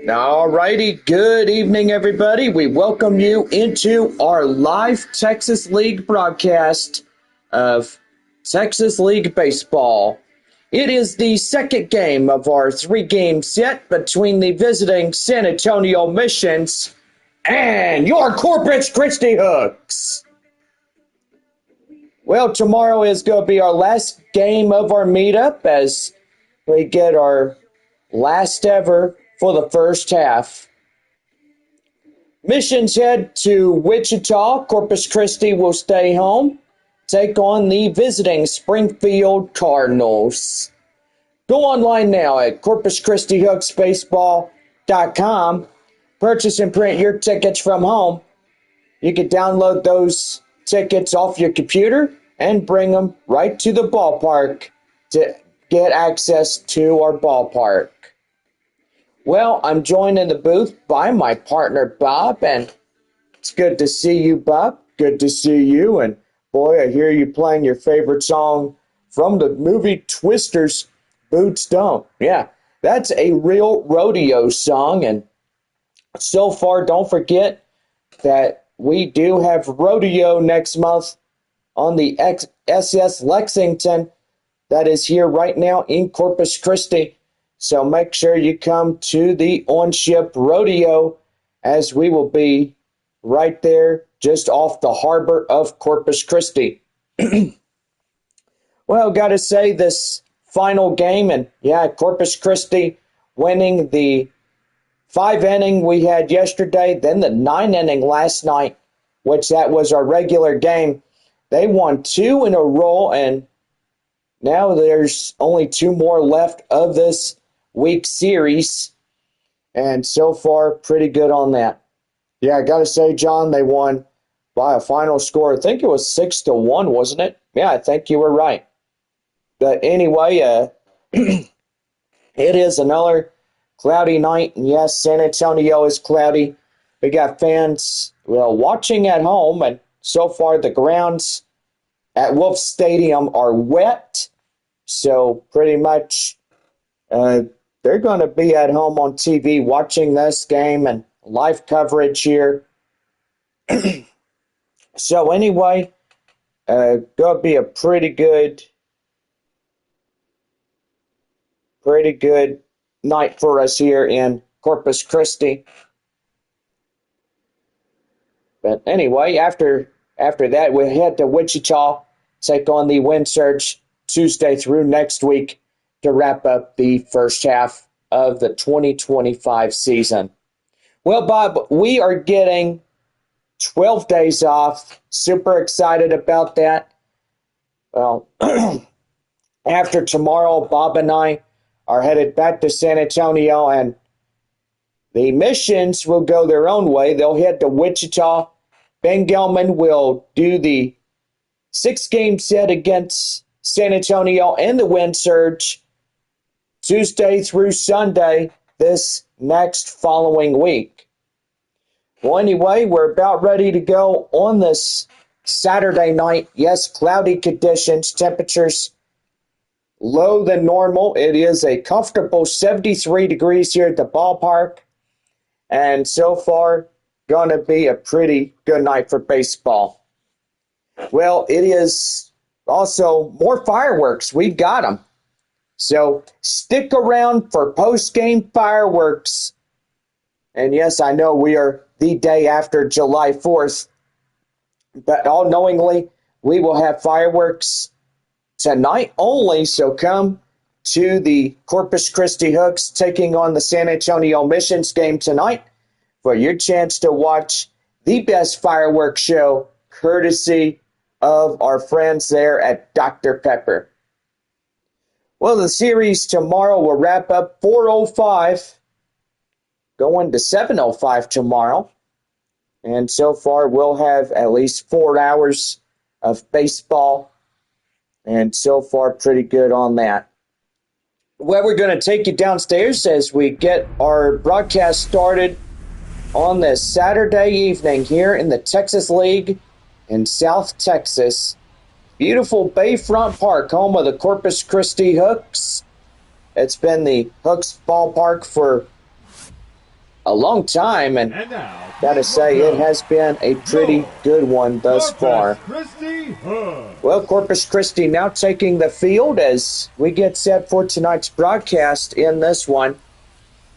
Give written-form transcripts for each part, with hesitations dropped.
All righty, good evening, everybody. We welcome you into our live Texas League broadcast of Texas League Baseball. It is the second game of our three-game set between the visiting San Antonio Missions and your Corpus Christi Hooks. Well, tomorrow is going to be our last game of our meetup as we get our last ever for the first half. Missions head to Wichita. Corpus Christi will stay home, take on the visiting Springfield Cardinals. Go online now at CorpusChristiHooksBaseball.com. Purchase and print your tickets from home. You can download those tickets off your computer and bring them right to the ballpark to get access to our ballpark. Well, I'm joined in the booth by my partner, Bob, and it's good to see you, Bob. Good to see you, and boy, I hear you playing your favorite song from the movie Twisters, Boots Don't. Yeah, that's a real rodeo song, and so far, don't forget that we do have rodeo next month on the SS Lexington that is here right now in Corpus Christi. So make sure you come to the on-ship rodeo as we will be right there just off the harbor of Corpus Christi. Well, got to say this final game, and yeah, Corpus Christi winning the 5-inning we had yesterday, then the 9-inning last night, which that was our regular game. They won 2 in a row, and now there's only 2 more left of this week series, and so far pretty good on that. Yeah, I gotta say, John, they won by a final score. I think it was 6-1, wasn't it? Yeah, I think you were right. But anyway, it is another cloudy night, and yes, San Antonio is cloudy. We got fans watching at home, and so far the grounds at Wolf Stadium are wet, so pretty much they're going to be at home on TV watching this game and live coverage here. So anyway, going to be a pretty good night for us here in Corpus Christi. But anyway, after that, we head to Wichita, take on the Wind Surge Tuesday through next week to wrap up the first half of the 2025 season. Well, Bob, we are getting 12 days off. Super excited about that. Well, after tomorrow, Bob and I are headed back to San Antonio, and the Missions will go their own way. They'll head to Wichita. Ben Gelman will do the 6-game set against San Antonio and the Wind Surge Tuesday through Sunday this next following week. Well, anyway, we're about ready to go on this Saturday night. Yes, cloudy conditions, temperatures lower than normal. It is a comfortable 73 degrees here at the ballpark. And so far, going to be a pretty good night for baseball. Well, it is also more fireworks. We got them. So stick around for post-game fireworks. And yes, I know we are the day after July 4th. But all knowingly, we will have fireworks tonight only. So come to the Corpus Christi Hooks taking on the San Antonio Missions game tonight for your chance to watch the best fireworks show courtesy of our friends there at Dr. Pepper. Well, the series tomorrow will wrap up 4:05, going to 7:05 tomorrow. And so far, we'll have at least 4 hours of baseball. And so far, pretty good on that. Well, we're going to take you downstairs as we get our broadcast started on this Saturday evening here in the Texas League in South Texas. Beautiful Bayfront Park, home of the Corpus Christi Hooks. It's been the Hooks ballpark for a long time, and now, gotta say it has been a pretty good one thus far. Christi Hooks. Well, Corpus Christi now taking the field as we get set for tonight's broadcast in this one.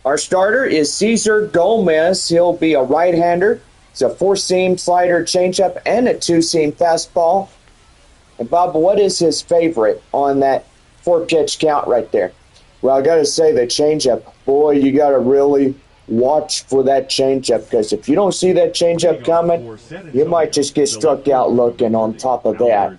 Our starter is Cesar Gomez. He'll be a right-hander. It's a four-seam slider changeup and a two-seam fastball. And Bob, what is his favorite on that four-pitch count right there? Well, I got to say the changeup. Boy, you got to really watch for that changeup, because if you don't see that changeup coming, you might just get struck out looking on top of that.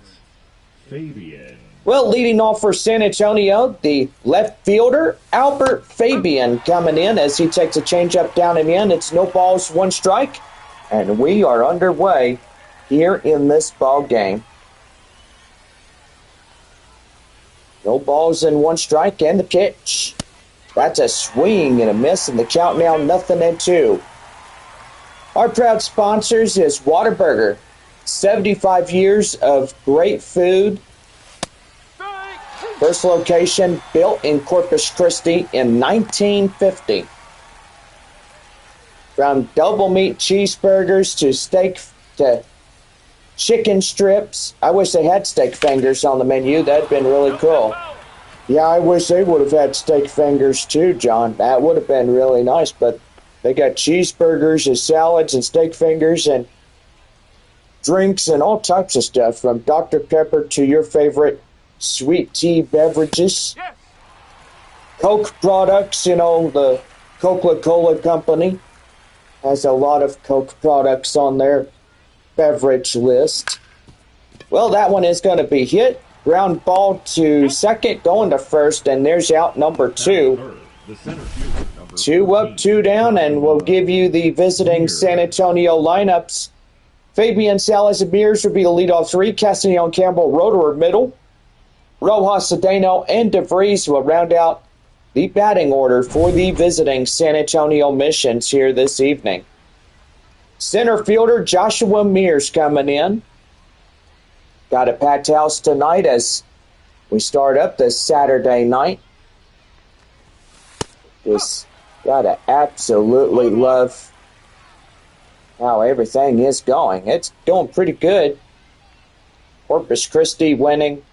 Well, leading off for San Antonio, the left fielder, Albert Fabian, coming in as he takes a changeup down and in. It's no balls, one strike, and we are underway here in this ball game. No balls and one strike, and the pitch. That's a swing and a miss, and the count now 0-2. Our proud sponsors is Whataburger. 75 years of great food. First location built in Corpus Christi in 1950. From double meat cheeseburgers to steak to chicken strips. I wish they had steak fingers on the menu. That'd been really cool. Yeah, I wish they would have had steak fingers too, John. That would have been really nice, but they got cheeseburgers and salads and steak fingers and drinks and all types of stuff, from Dr. Pepper to your favorite sweet tea beverages. Yes. Coke products, you know, the Coca-Cola company has a lot of Coke products on their beverage list. Well, that one is going to be hit. Ground ball to second, going to first, and there's out number 2. 2 up, 2 down, and we'll give you the visiting San Antonio lineups. Fabian Salas and Mears will be the leadoff 3. Castellon Campbell, Rotor middle. Rojas, Cedeno, and DeVries will round out the batting order for the visiting San Antonio Missions here this evening. Center fielder Joshua Mears coming in. Got a packed house tonight as we start up this Saturday night. Just gotta absolutely love how everything is going. It's going pretty good. Corpus Christi winning,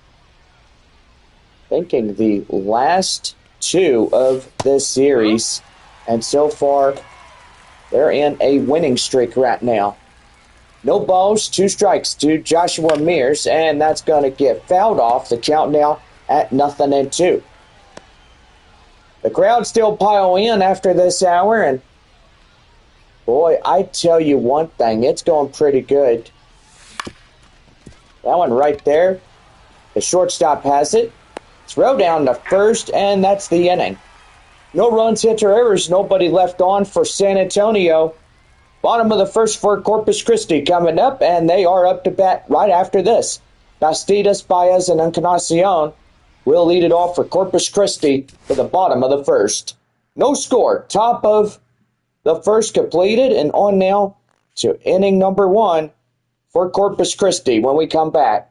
thinking the last 2 of this series, and so far they're in a winning streak right now. No balls, 2 strikes to Joshua Mears, and that's going to get fouled off. The count now at 0-2. The crowd still pile in after this hour, and boy, I tell you one thing, it's going pretty good. That one right there, the shortstop has it. Throw down to first, and that's the inning. No runs, hits, or errors, nobody left on for San Antonio. Bottom of the first for Corpus Christi coming up, and they are up to bat right after this. Bastidas, Baez, and Encarnacion will lead it off for Corpus Christi for the bottom of the first. No score. Top of the first completed, and on now to inning number 1 for Corpus Christi when we come back.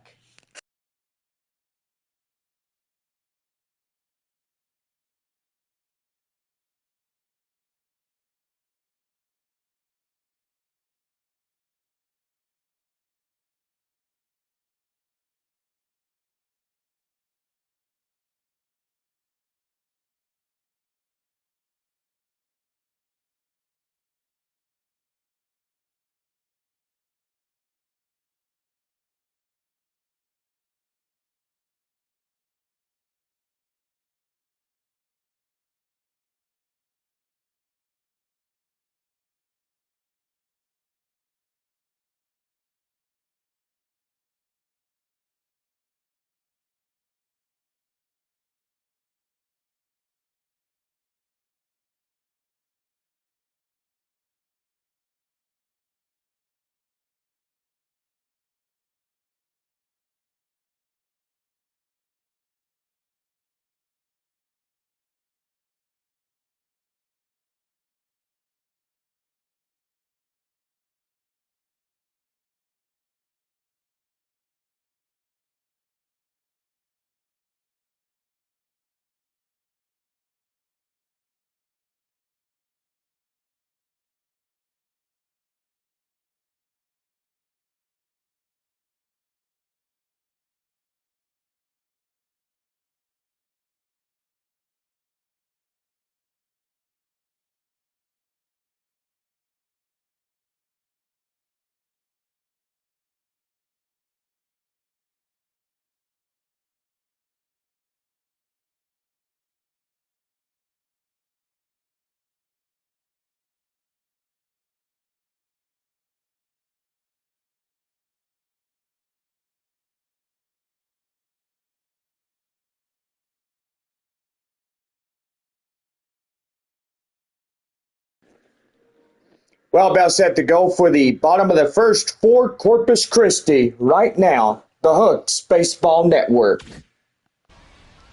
Well, about set to go for the bottom of the first for Corpus Christi right now, the Hooks Baseball Network.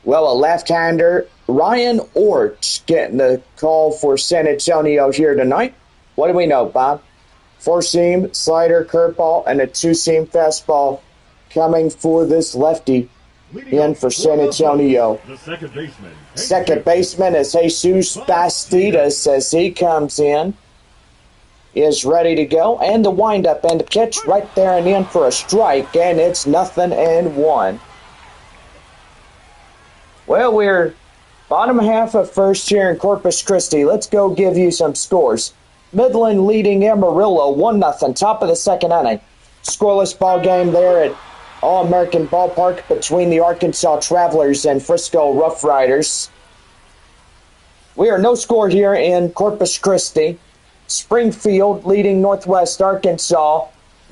Well, a left-hander, Ryan Orch, getting the call for San Antonio here tonight. What do we know, Bob? Four-seam, slider, curveball, and a two-seam fastball coming for this lefty in for San Antonio. The second baseman. Second baseman is Jesus Bastidas as he comes in. Is ready to go, and the windup and the catch right there and in for a strike, and it's 0-1. Well, we're bottom half of first here in Corpus Christi. Let's go give you some scores. Midland leading Amarillo 1-0, top of the second inning. Scoreless ball game there at All-American Ballpark between the Arkansas Travelers and Frisco Rough Riders. We are no score here in Corpus Christi. Springfield leading Northwest Arkansas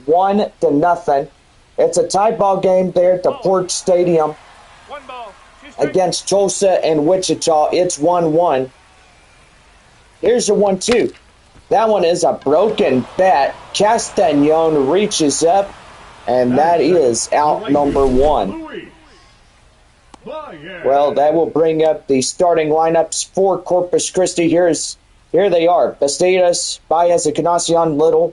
1-0. It's a tie ball game there at the Port Stadium against Tulsa and Wichita. It's 1-1. Here's a 1-2. That one is a broken bat. Castagnon reaches up, and that is out number 1. Well, that will bring up the starting lineups for Corpus Christi. Here they are. Bastidas, Baez, Encarnacion, Little.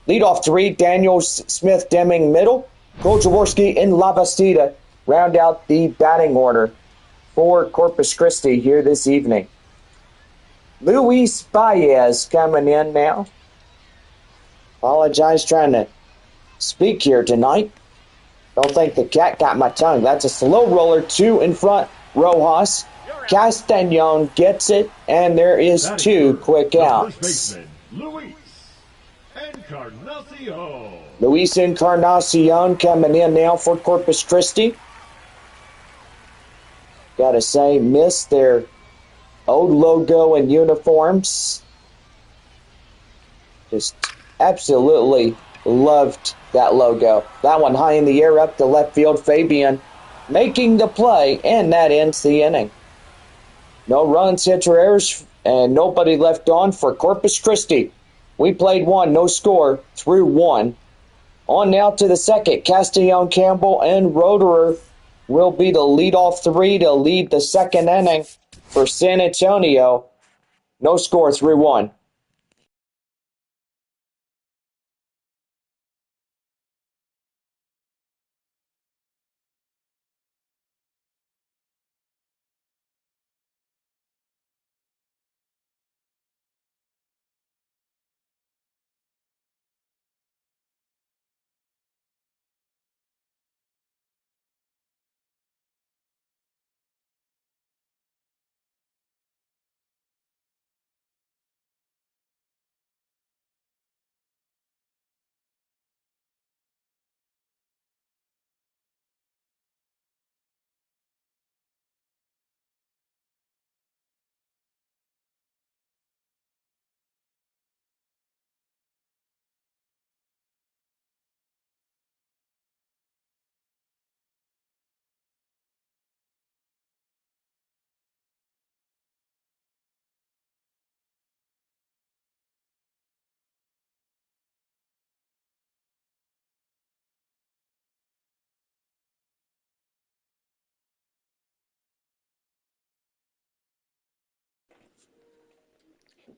Leadoff 3, Daniels, Smith, Deming, middle. Cole Jaworski and Lavastida round out the batting order for Corpus Christi here this evening. Luis Baez coming in now. Apologize trying to speak here tonight. Don't think the cat got my tongue. That's a slow roller, 2 in front. Rojas. Castagnon gets it, and there is 2 quick outs. Luis Encarnacion coming in now for Corpus Christi. Gotta say, miss their old logo and uniforms. Just absolutely loved that logo. That one high in the air up to left field. Fabian making the play, and that ends the inning. No runs, hits, or errors, and nobody left on for Corpus Christi. We played 1, no score, through 1. On now to the second. Castillon, Campbell, and Roederer will be the leadoff 3 to lead the second inning for San Antonio. No score, through 1.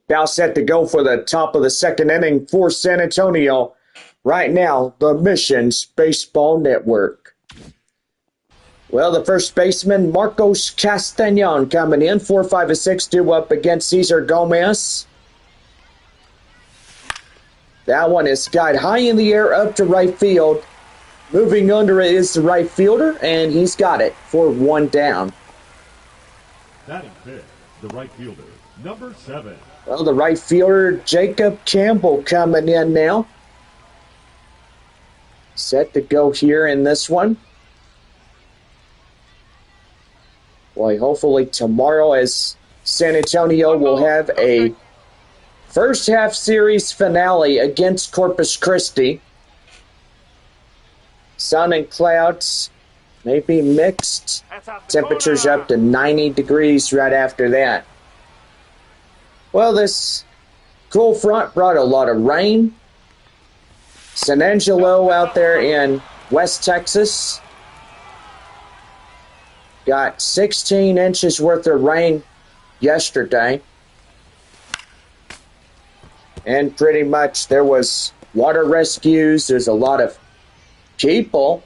Now set to go for the top of the second inning for San Antonio. Right now, the Missions Baseball Network. Well, the first baseman, Marcos Castagnon, coming in. 4, 5, and 6 due up against Cesar Gomez. That one is skied high in the air up to right field. Moving under it is the right fielder, and he's got it for 1 down. Batting fifth, the right fielder, number 7. Well, the right fielder, Jacob Campbell, coming in now. Set to go here in this one. Boy, hopefully tomorrow, as San Antonio will have a first half series finale against Corpus Christi. Sun and clouds may be mixed. Temperatures up to 90 degrees right after that. Well, this cool front brought a lot of rain. San Angelo out there in West Texas got 16 inches worth of rain yesterday. And pretty much there was water rescues. There's a lot of people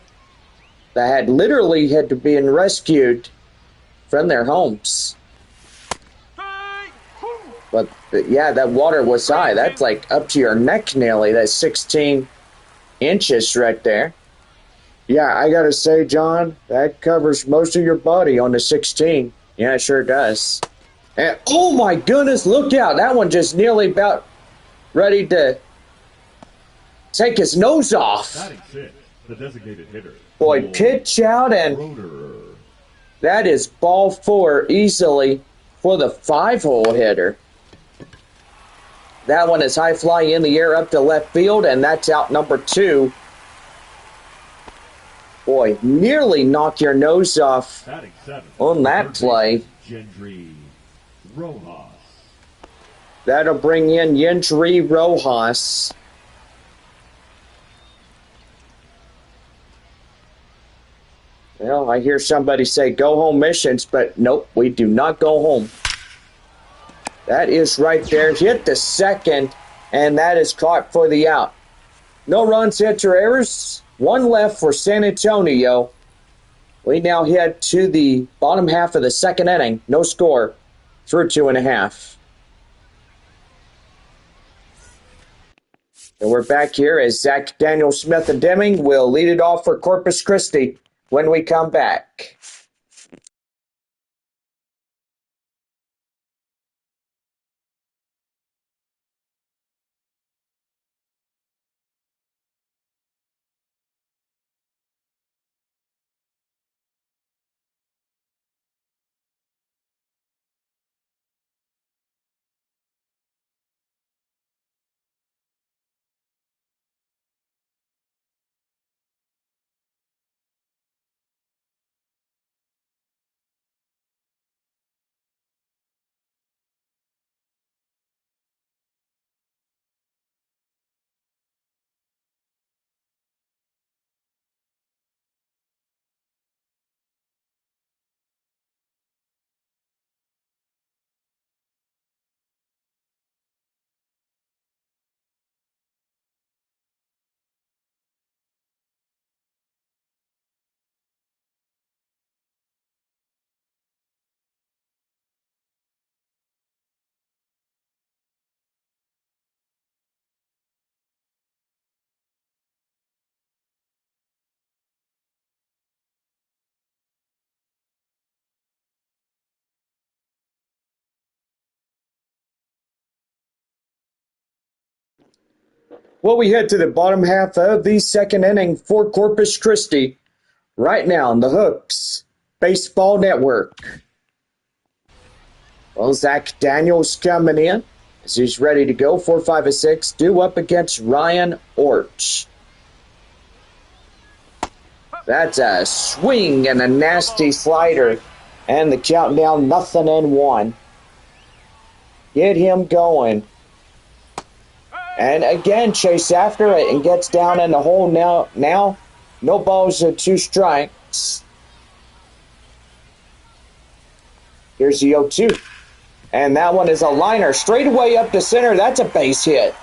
that had literally had to be rescued from their homes. But yeah, that water was high. That's like up to your neck nearly. That's 16 inches right there. Yeah, I gotta say, John, that covers most of your body on the 16. Yeah, it sure does. And oh my goodness, look out. That one just nearly about ready to take his nose off. Batting six, the designated hitter. Boy, pitch out, and Rotor. that is ball 4 easily for the 5-hole hitter. That one is high fly in the air up to left field, and that's out number 2. Boy, nearly knock your nose off Batting seven, on that play. Gendry Rojas. That'll bring in Gendry Rojas. Well, I hear somebody say go home missions, but nope, we do not go home. That is right there. Hit the second, and that is caught for the out. No runs, hits, or errors. 1 left for San Antonio. We now head to the bottom half of the second inning. No score through 2.5. And we're back here as Zach, Daniel, Smith, and Deming will lead it off for Corpus Christi when we come back. Well, we head to the bottom half of the second inning for Corpus Christi right now on the Hooks Baseball Network. Well, Zach Daniels coming in as he's ready to go. 4, 5, and 6 due up against Ryan Orch. That's a swing and a nasty slider, and the countdown 0-1. Get him going. And again, chase after it and gets down in the hole now. No balls and 2 strikes. Here's the 0-2. And that one is a liner straight away up the center. That's a base hit.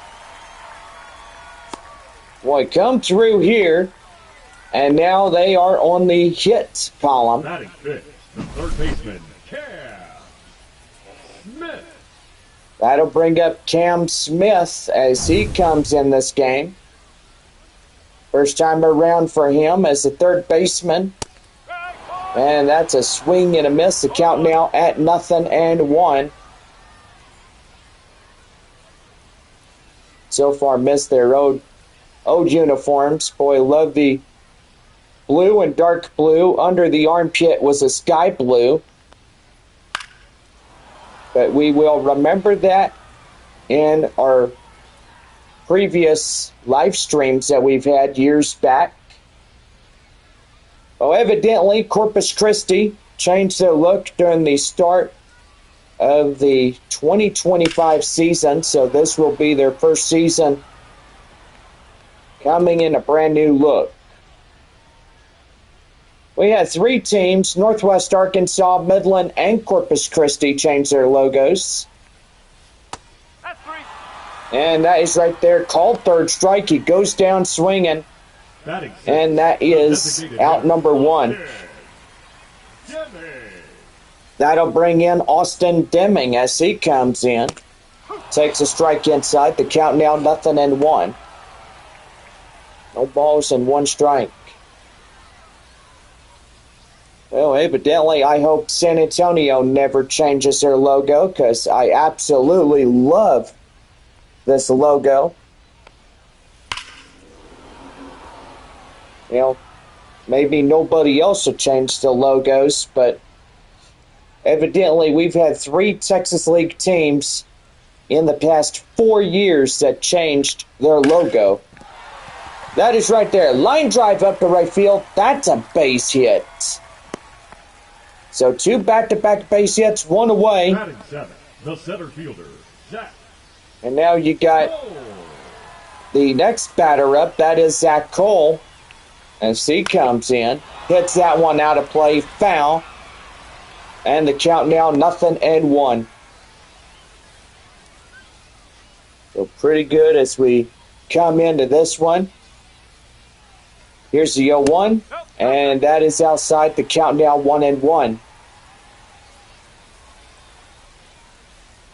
Boy, come through here. And now they are on the hit column. Batting fifth, the third baseman, Cam Smith. That'll bring up Cam Smith as he comes in this game. First time around for him as the third baseman. And that's a swing and a miss. The count now at 0-1. So far missed their old uniforms. Boy, love the blue and dark blue. Under the armpit was a sky blue. But we will remember that in our previous live streams that we've had years back. Well, evidently, Corpus Christi changed their look during the start of the 2025 season, so this will be their first season coming in a brand new look. We had 3 teams, Northwest Arkansas, Midland, and Corpus Christi, change their logos. That's 3. And that is right there, called third strike. He goes down swinging, and that is out number 1. That'll bring in Austin Deming as he comes in. Takes a strike inside. The count now 0-1. No balls and 1 strike. Well, evidently, I hope San Antonio never changes their logo, because I absolutely love this logo. You know, maybe nobody else will change the logos, but evidently we've had 3 Texas League teams in the past 4 years that changed their logo. That is right there. Line drive up to right field. That's a base hit. So 2 back-to-back base hits, 1 away. Batting 7, the center fielder, Zach. And now you got the next batter up. That is Zach Cole. As he comes in, hits that one out of play, foul. And the count now 0-1. So pretty good as we come into this one. Here's the 0-1, and that is outside. The count now 1-1.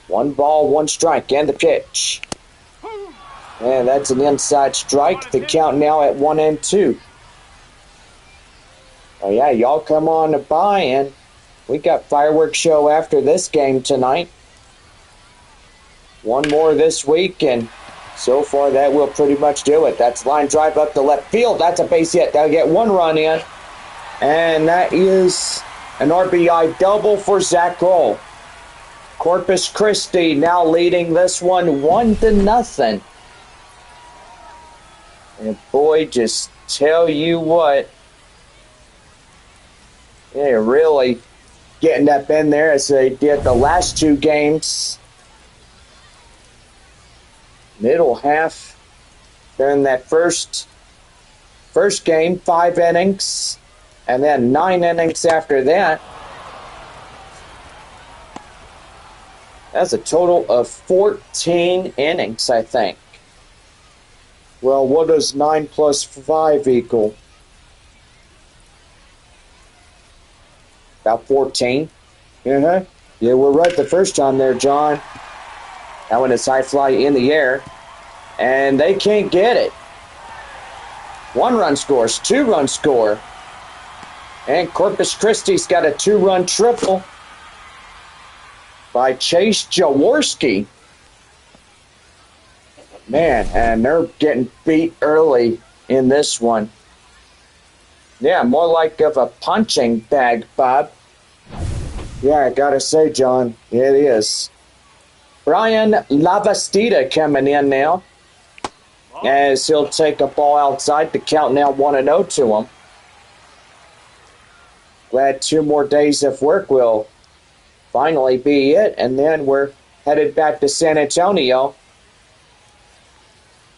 1 ball, 1 strike, and the pitch. And that's an inside strike. The count now at 1-2. Oh yeah, y'all come on by, and we got fireworks show after this game tonight. 1 more this week, and so far that will pretty much do it. That's line drive up to left field. That's a base hit. They'll get 1 run in, and that is an RBI double for Zach Cole. Corpus Christi now leading this one 1-0. And boy, just tell you what, they're really getting up in there as they did the last 2 games. Middle half, during that first game, 5 innings, and then 9 innings after that. That's a total of 14 innings, I think. Well, what does 9 plus 5 equal? About 14. Yeah, we're right the first time there, John. That one is high fly in the air, and they can't get it. 1-run scores, 2-run score. And Corpus Christi's got a 2-run triple by Chase Jaworski. Man, and they're getting beat early in this one. Yeah, more like of a punching bag, Bob. Yeah, I gotta say, John, it is. Brian Lavastida coming in now, as he'll take a ball outside. The count now 1-0 to him. Glad 2 more days of work will finally be it, and then we're headed back to San Antonio.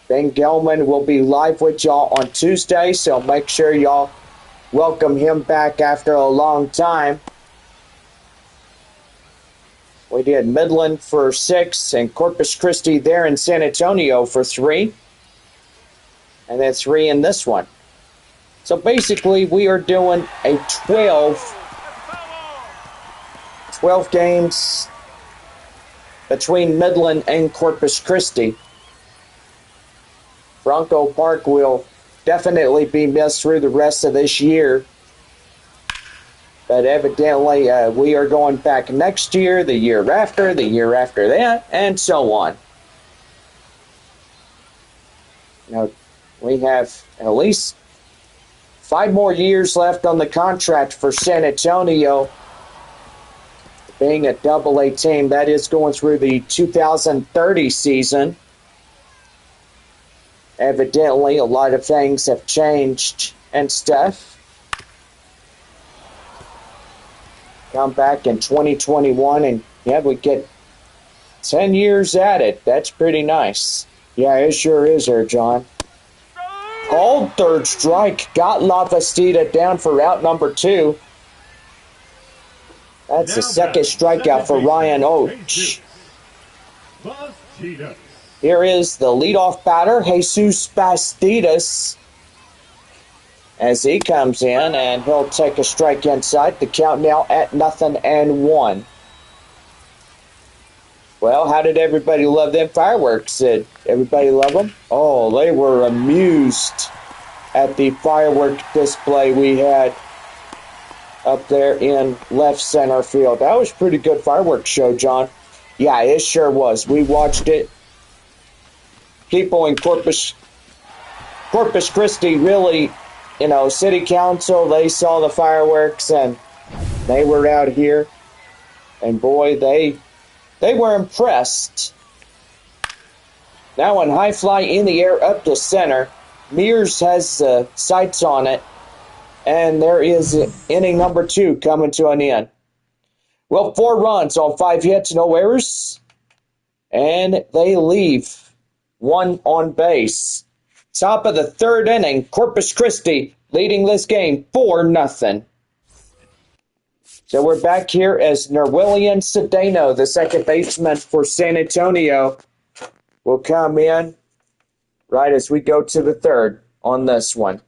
Ben Gelman will be live with y'all on Tuesday, so make sure y'all welcome him back after a long time. We did Midland for 6 and Corpus Christi there in San Antonio for 3. And then 3 in this one. So basically we are doing a 12 games between Midland and Corpus Christi. Bronco Park will definitely be missed through the rest of this year. But evidently, we are going back next year, the year after that, and so on. Now, we have at least 5 more years left on the contract for San Antonio. Being a AA team, that is going through the 2030 season. Evidently, a lot of things have changed and stuff. Come back in 2021 and Yeah, we get 10 years at it. That's pretty nice. Yeah, it sure is there, John. Called third strike. Got La Vestita down for out number 2. That's the Now second batting, strikeout second for Ryan baseman, Jesus Oach. Bastidas. Here is the leadoff batter, Jesus Bastidas, as he comes in, and he'll take a strike inside. The count now at 0-1. Well, how did everybody love them fireworks? Did everybody love them? Oh, they were amused at the firework display we had up there in left center field. That was a pretty good fireworks show, John. Yeah, it sure was. We watched it. People in Corpus Christi really, city council, they saw the fireworks and they were out here. And boy, they were impressed. Now in high fly in the air up to center, Mears has sights on it. And there is inning number 2 coming to an end. Well, 4 runs on 5 hits, no errors. And they leave 1 on base. Top of the 3rd inning, Corpus Christi leading this game 4-0. So we're back here as Nerwillian Cedeno, the second baseman for San Antonio, will come in right as we go to the 3rd on this one.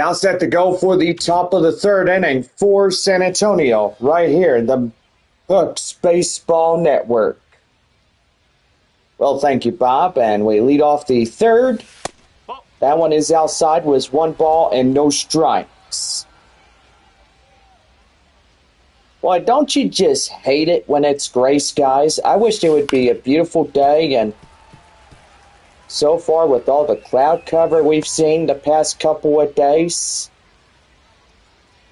Bounce at the go for the top of the third inning for San Antonio, right here, the Hooks Baseball Network. Well, thank you, Bob. And we lead off the third. That one is outside, was 1 ball and no strikes. Boy, don't you just hate it when it's gray skies? I wish it would be a beautiful day, and so far with all the cloud cover we've seen the past couple of days,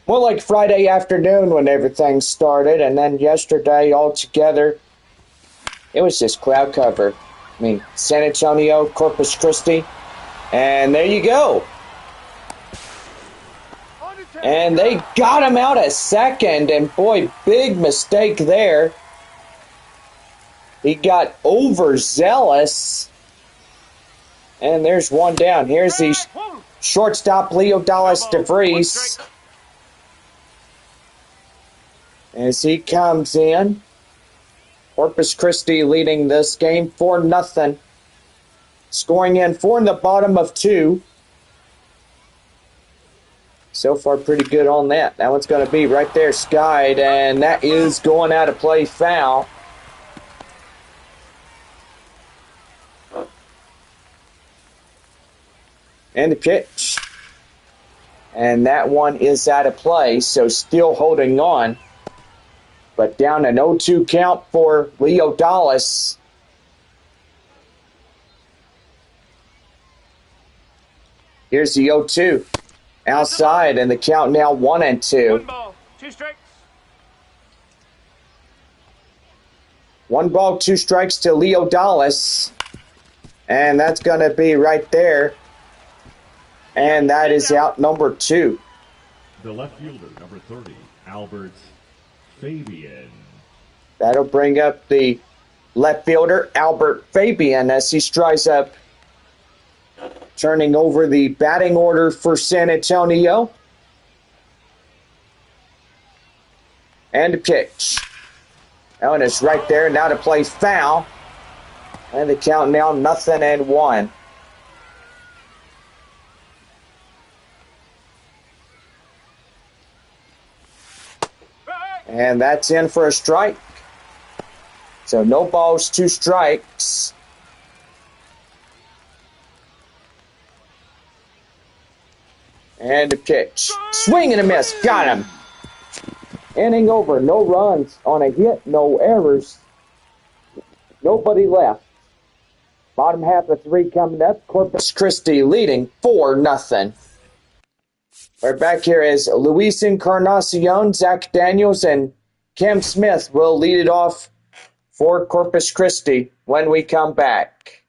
more like Friday afternoon when everything started, and then yesterday altogether, it was just cloud cover. I mean, San Antonio, Corpus Christi, and there you go. And they got him out at second, and boy, big mistake there. He got overzealous. And there's one down. Here's the shortstop, Leo Dallas DeVries. As he comes in. Corpus Christi leading this game 4-0. Scoring in 4 in the bottom of 2. So far, pretty good on that. That one's going to be right there, skied, and that is going out of play, foul. And the pitch. And that one is out of play, so still holding on. But down an 0-2 count for Leo Dallas. Here's the 0-2. Outside, and the count now 1-2. 1 ball, 2 strikes. 1 ball, 2 strikes to Leo Dallas. And that's going to be right there. And that is out number 2. The left fielder, number 30, Albert Fabian. That'll bring up the left fielder, Albert Fabian, as he strides up, turning over the batting order for San Antonio. And the pitch. That one is right there. Now to play foul. And the count now 0-1. And that's in for a strike. So no balls, 2 strikes. And the pitch. Swing and a miss. Got him. Inning over. No runs on a hit. No errors. Nobody left. Bottom half of 3 coming up. Corpus Christi leading 4-0. We're back here as Luis Encarnacion, Zach Daniels, and Cam Smith will lead it off for Corpus Christi when we come back.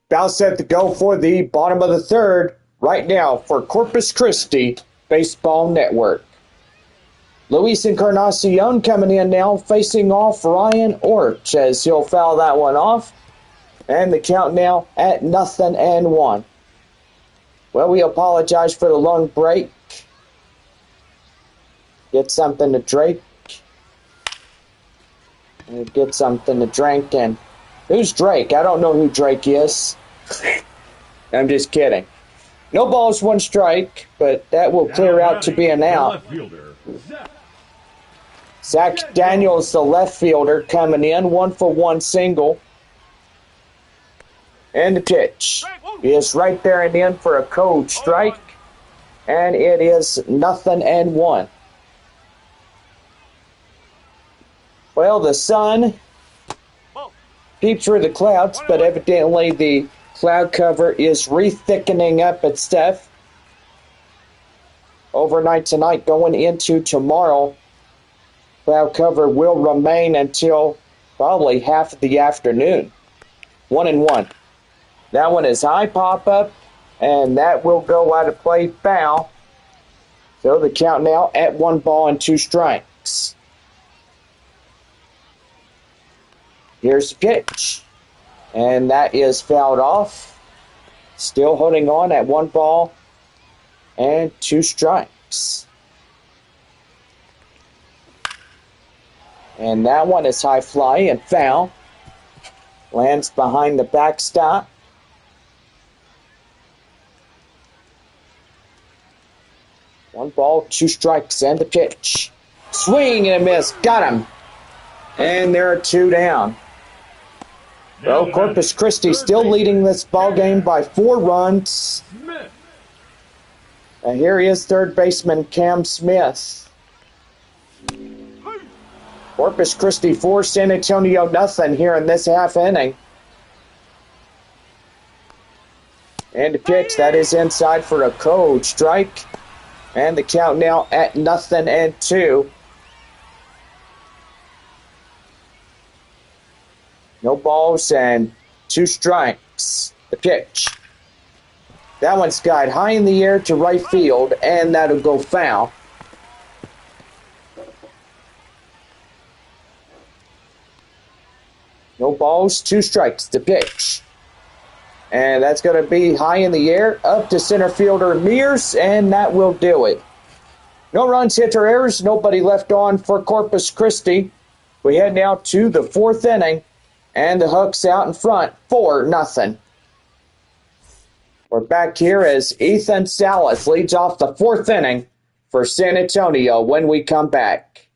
About set to go for the bottom of the third right now for Corpus Christi Baseball Network. Luis Encarnacion coming in now, facing off Ryan Orch as he'll foul that one off. And the count now at 0-1. Well, we apologize for the long break. Get something to drink. Get something to drink. And who's Drake? I don't know who Drake is. I'm just kidding. No balls, one strike, but that will clear out to be an out. Zach Daniels, the left fielder, coming in, 1-for-1 single. And the pitch is right there and in for a cold strike. And it is 0-1. Well, the sun peeped through the clouds, but evidently the cloud cover is re-thickening up itself. Overnight tonight, going into tomorrow, cloud cover will remain until probably half of the afternoon. 1-1. That one is high pop-up, and that will go out of play foul. So the count now at 1-2 strikes. Here's the pitch. And that is fouled off. Still holding on at 1-2 strikes. And that one is high fly and foul. Lands behind the backstop. 1-2 strikes and the pitch. Swing and a miss. Got him. And there are 2 down. Well, Corpus Christi still leading this ball game by 4 runs. And here he is, third baseman Cam Smith. Corpus Christi 4, San Antonio nothing here in this half inning. And the pitch, that is inside for a cold strike. And the count now at 0-2. No balls and 2 strikes. The pitch. That one's skied high in the air to right field, and that'll go foul. No balls, 2 strikes. The pitch. And that's going to be high in the air, up to center fielder Mears, and that will do it. No runs, hits, or errors. Nobody left on for Corpus Christi. We head now to the 4th inning. And the Hooks out in front, 4-0. We're back here as Ethan Salas leads off the 4th inning for San Antonio when we come back.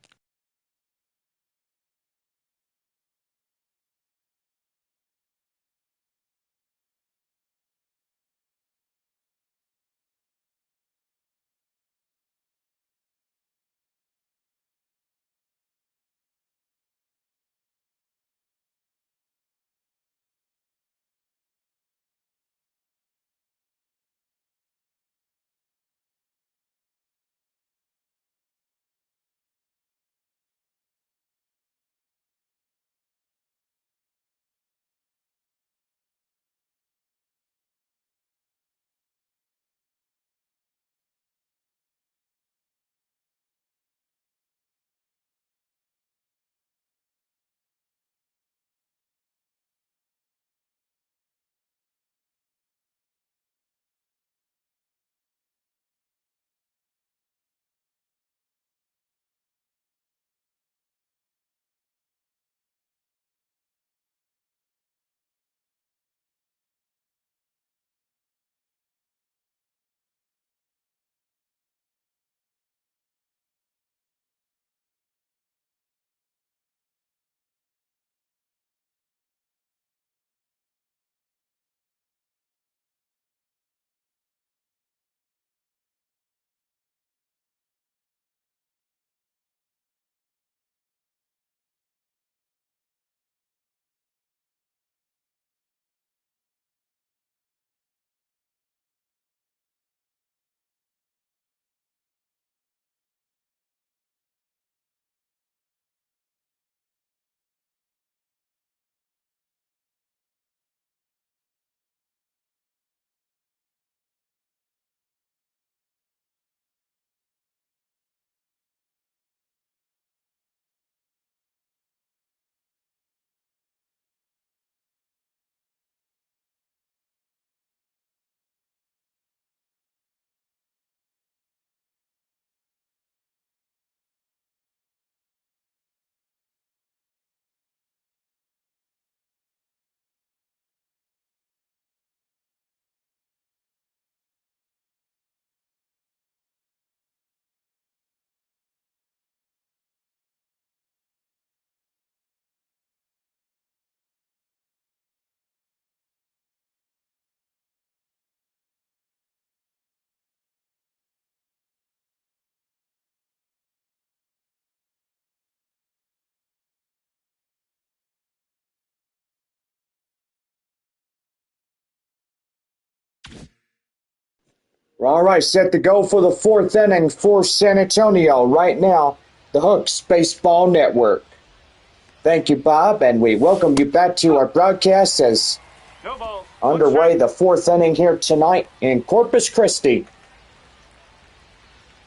All right, set to go for the fourth inning for San Antonio right now. The Hooks Baseball Network. Thank you, Bob, and we welcome you back to our broadcast as No balls. underway the fourth inning here tonight in Corpus Christi.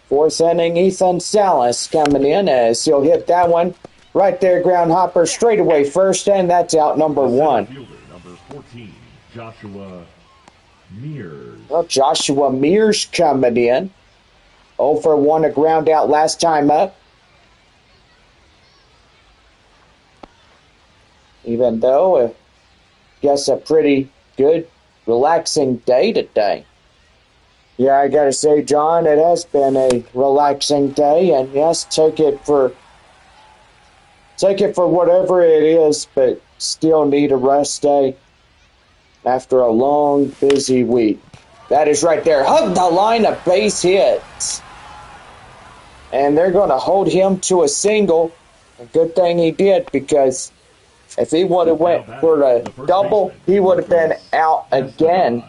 Fourth inning, Ethan Salas coming in as he'll hit that one right there, ground hopper straight away first, and that's out number one. Fielder, number 14, Joshua Mears. Well, Joshua Mears coming in. 0 for 1, a ground out last time up. Even though, I guess a pretty good, relaxing day today. Yeah, I gotta say, John, it has been a relaxing day, and yes, take it for whatever it is, but still need a rest day after a long, busy week. That is right there. Hug the line, a base hit. And they're going to hold him to a single. A good thing he did, because if he would have went for a double, he would have been out again.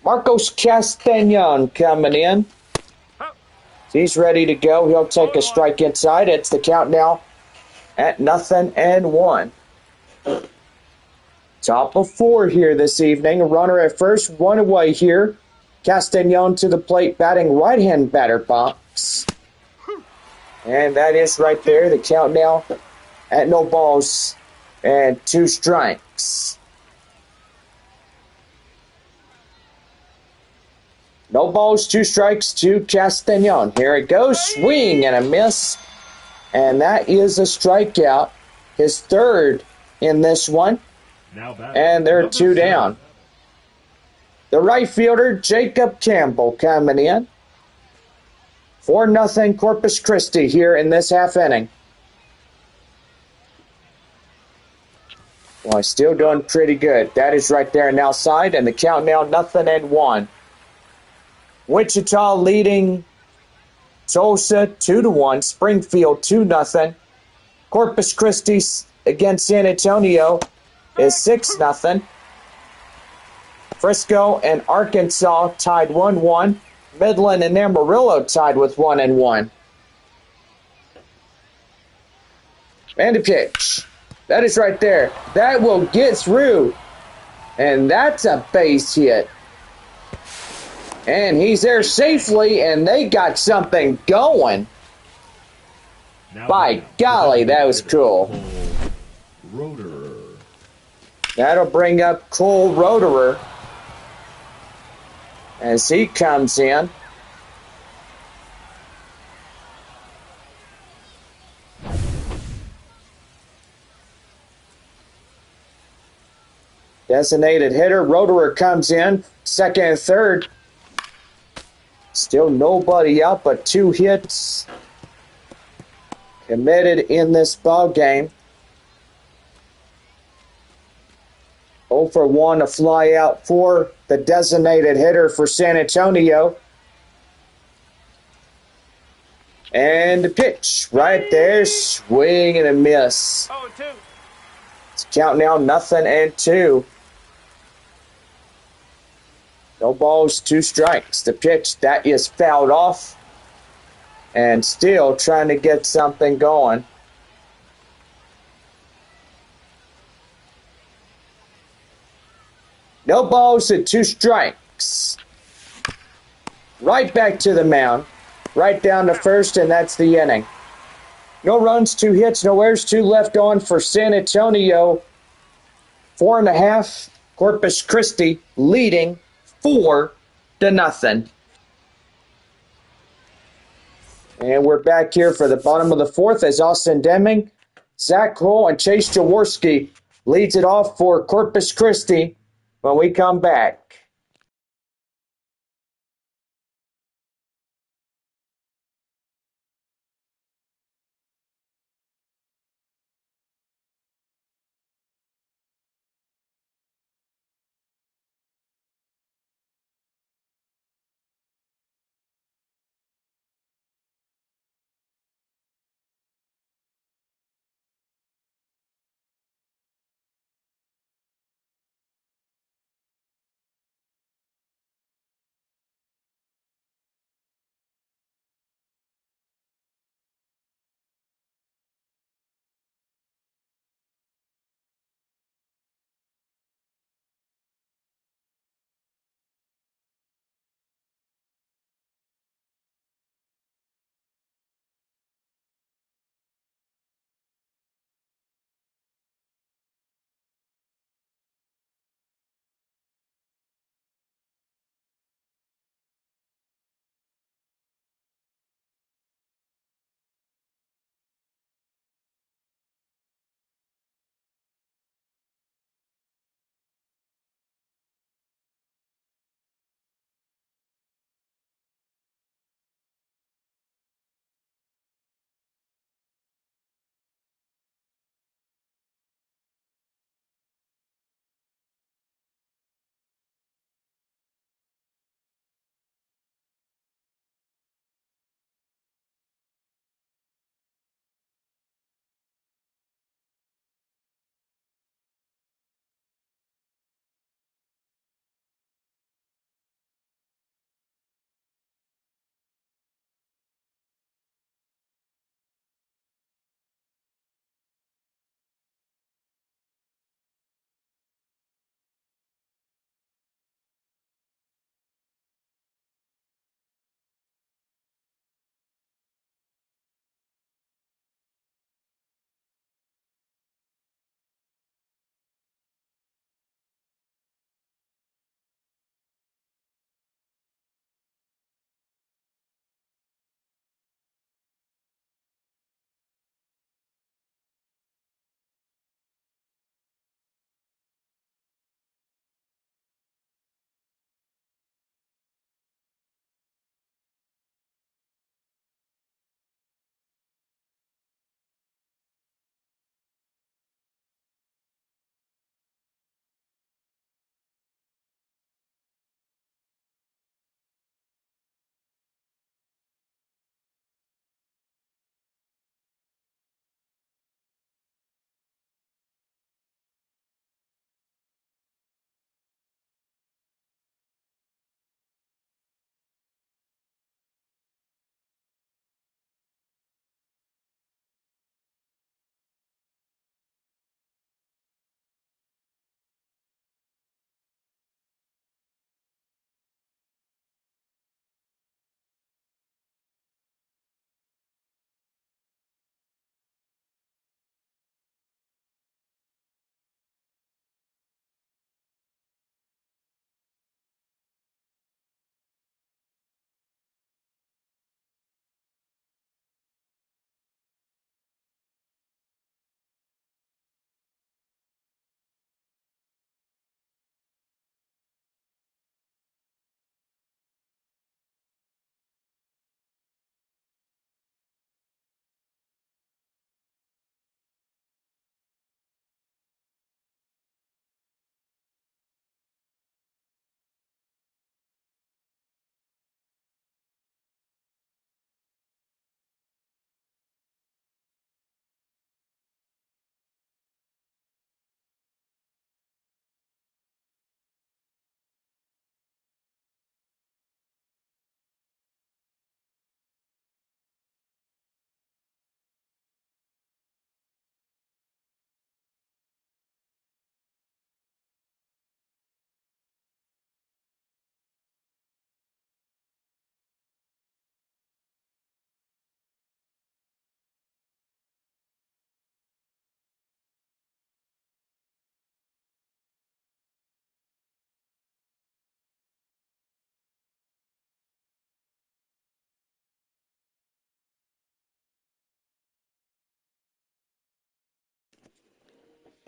Marcos Castañon coming in. He's ready to go. He'll take a strike inside. It's the count now at 0-1. Top of 4 here this evening. A runner at first, one away here. Castañon to the plate, batting right-hand batter box. And that is right there. The count now at no balls and 2 strikes. No balls, 2 strikes to Castañon. Here it goes. Swing and a miss. And that is a strikeout. His third in this one. And they're 2 down. The right fielder, Jacob Campbell, coming in. 4-0 Corpus Christi here in this half inning. Well, he's still doing pretty good. That is right there and outside, and the count now 0-1. Wichita leading Tulsa 2-1. Springfield 2-0. Corpus Christi against San Antonio is 6-0. Frisco and Arkansas tied 1-1. Midland and Amarillo tied with 1-1. And a pitch. That is right there. That will get through. And that's a base hit. And he's there safely, and they got something going. By golly, that was cool. Roederer. That'll bring up Cole Roederer as he comes in. Designated hitter, Roederer comes in, second and third. Still nobody out, but 2 hits committed in this ball game. 0 for 1, a fly out for the designated hitter for San Antonio. And the pitch right there, swing and a miss. 0-2. It's count now 0-2. No balls, 2 strikes. The pitch, that is fouled off. And still trying to get something going. No balls and 2 strikes. Right back to the mound. Right down to first, and that's the inning. No runs, 2 hits, no errors, 2 left on for San Antonio. 4.5. Corpus Christi leading 4-0. And we're back here for the bottom of the 4th as Austin Deming, Zach Cole, and Chase Jaworski leads it off for Corpus Christi when we come back.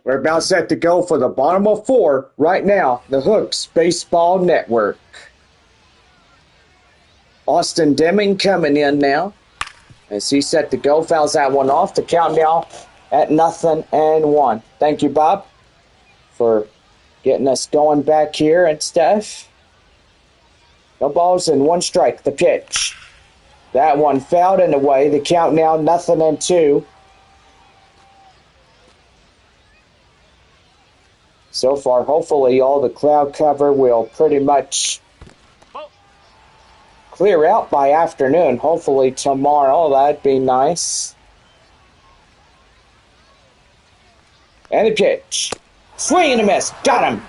We're about set to go for the bottom of 4 right now. The Hooks Baseball Network. Austin Deming coming in now. As he's set to go, fouls that one off. The count now at 0-1. Thank you, Bob, for getting us going back here and stuff. No balls and 1 strike. The pitch. That one fouled and away. The count now 0-2. So far, hopefully, all the cloud cover will pretty much clear out by afternoon. Hopefully tomorrow, that'd be nice. And the pitch. Swing and a miss. Got him.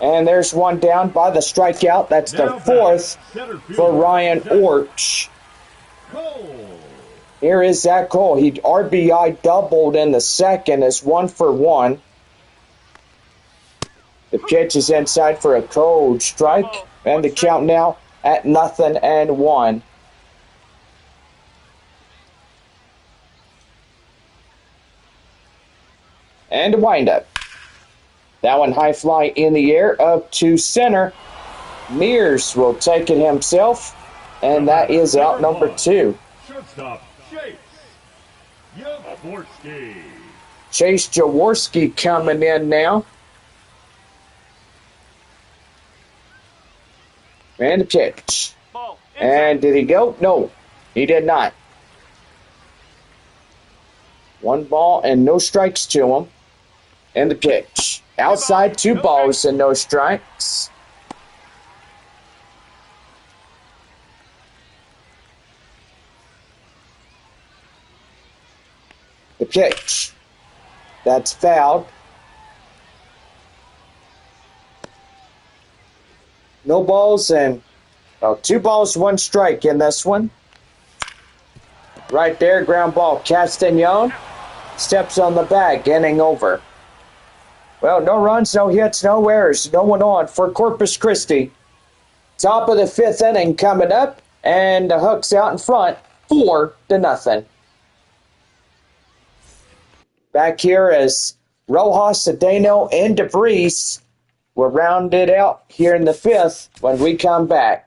And there's one down by the strikeout. That's the 4th for Ryan Orch. Here is Zach Cole. He RBI doubled in the second as 1 for 1. The pitch is inside for a cold strike. And the count now at 0-1. And a windup. That one high fly in the air up to center. Mears will take it himself. And that is out number 2. Shortstop, Chase Jaworski. Chase Jaworski coming in now. And the pitch. And did he go? No, he did not. 1 ball and no strikes to him. And the pitch. Outside, 2 balls and no strikes. The pitch. That's fouled. No balls and 2 balls, 1 strike in this one. Right there, ground ball. Castagnon steps on the bag, inning over. Well, no runs, no hits, no errors. No one on for Corpus Christi. Top of the 5th inning coming up, and the Hooks out in front, 4-0. Back here as Rojas, Cedeno, and DeVries will round it out here in the 5th when we come back.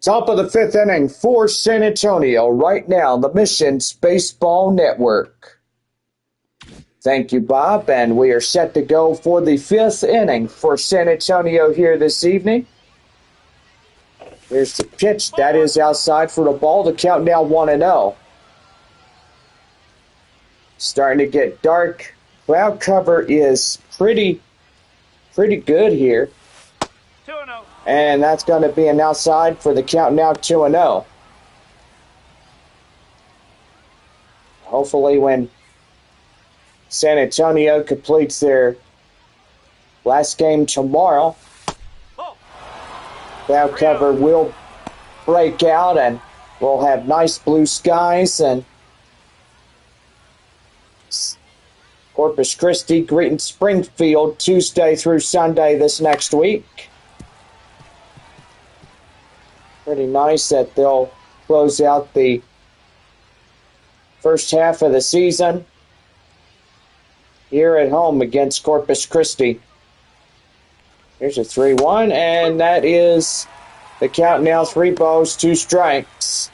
Top of the fifth inning for San Antonio right now, the Missions Baseball Network. Thank you, Bob, and we are set to go for the fifth inning for San Antonio here this evening. Here's the pitch. That is outside for the ball. The count now 1-0. Starting to get dark. Cloud cover is pretty good here. 2-0. And that's going to be an outside for the count now 2-0. Hopefully when San Antonio completes their last game tomorrow, cloud cover will break out and we'll have nice blue skies and Corpus Christi greeting Springfield Tuesday through Sunday this next week. Pretty nice that they'll close out the first half of the season here at home against Corpus Christi. Here's a 3-1, and that is the count now 3 balls, 2 strikes.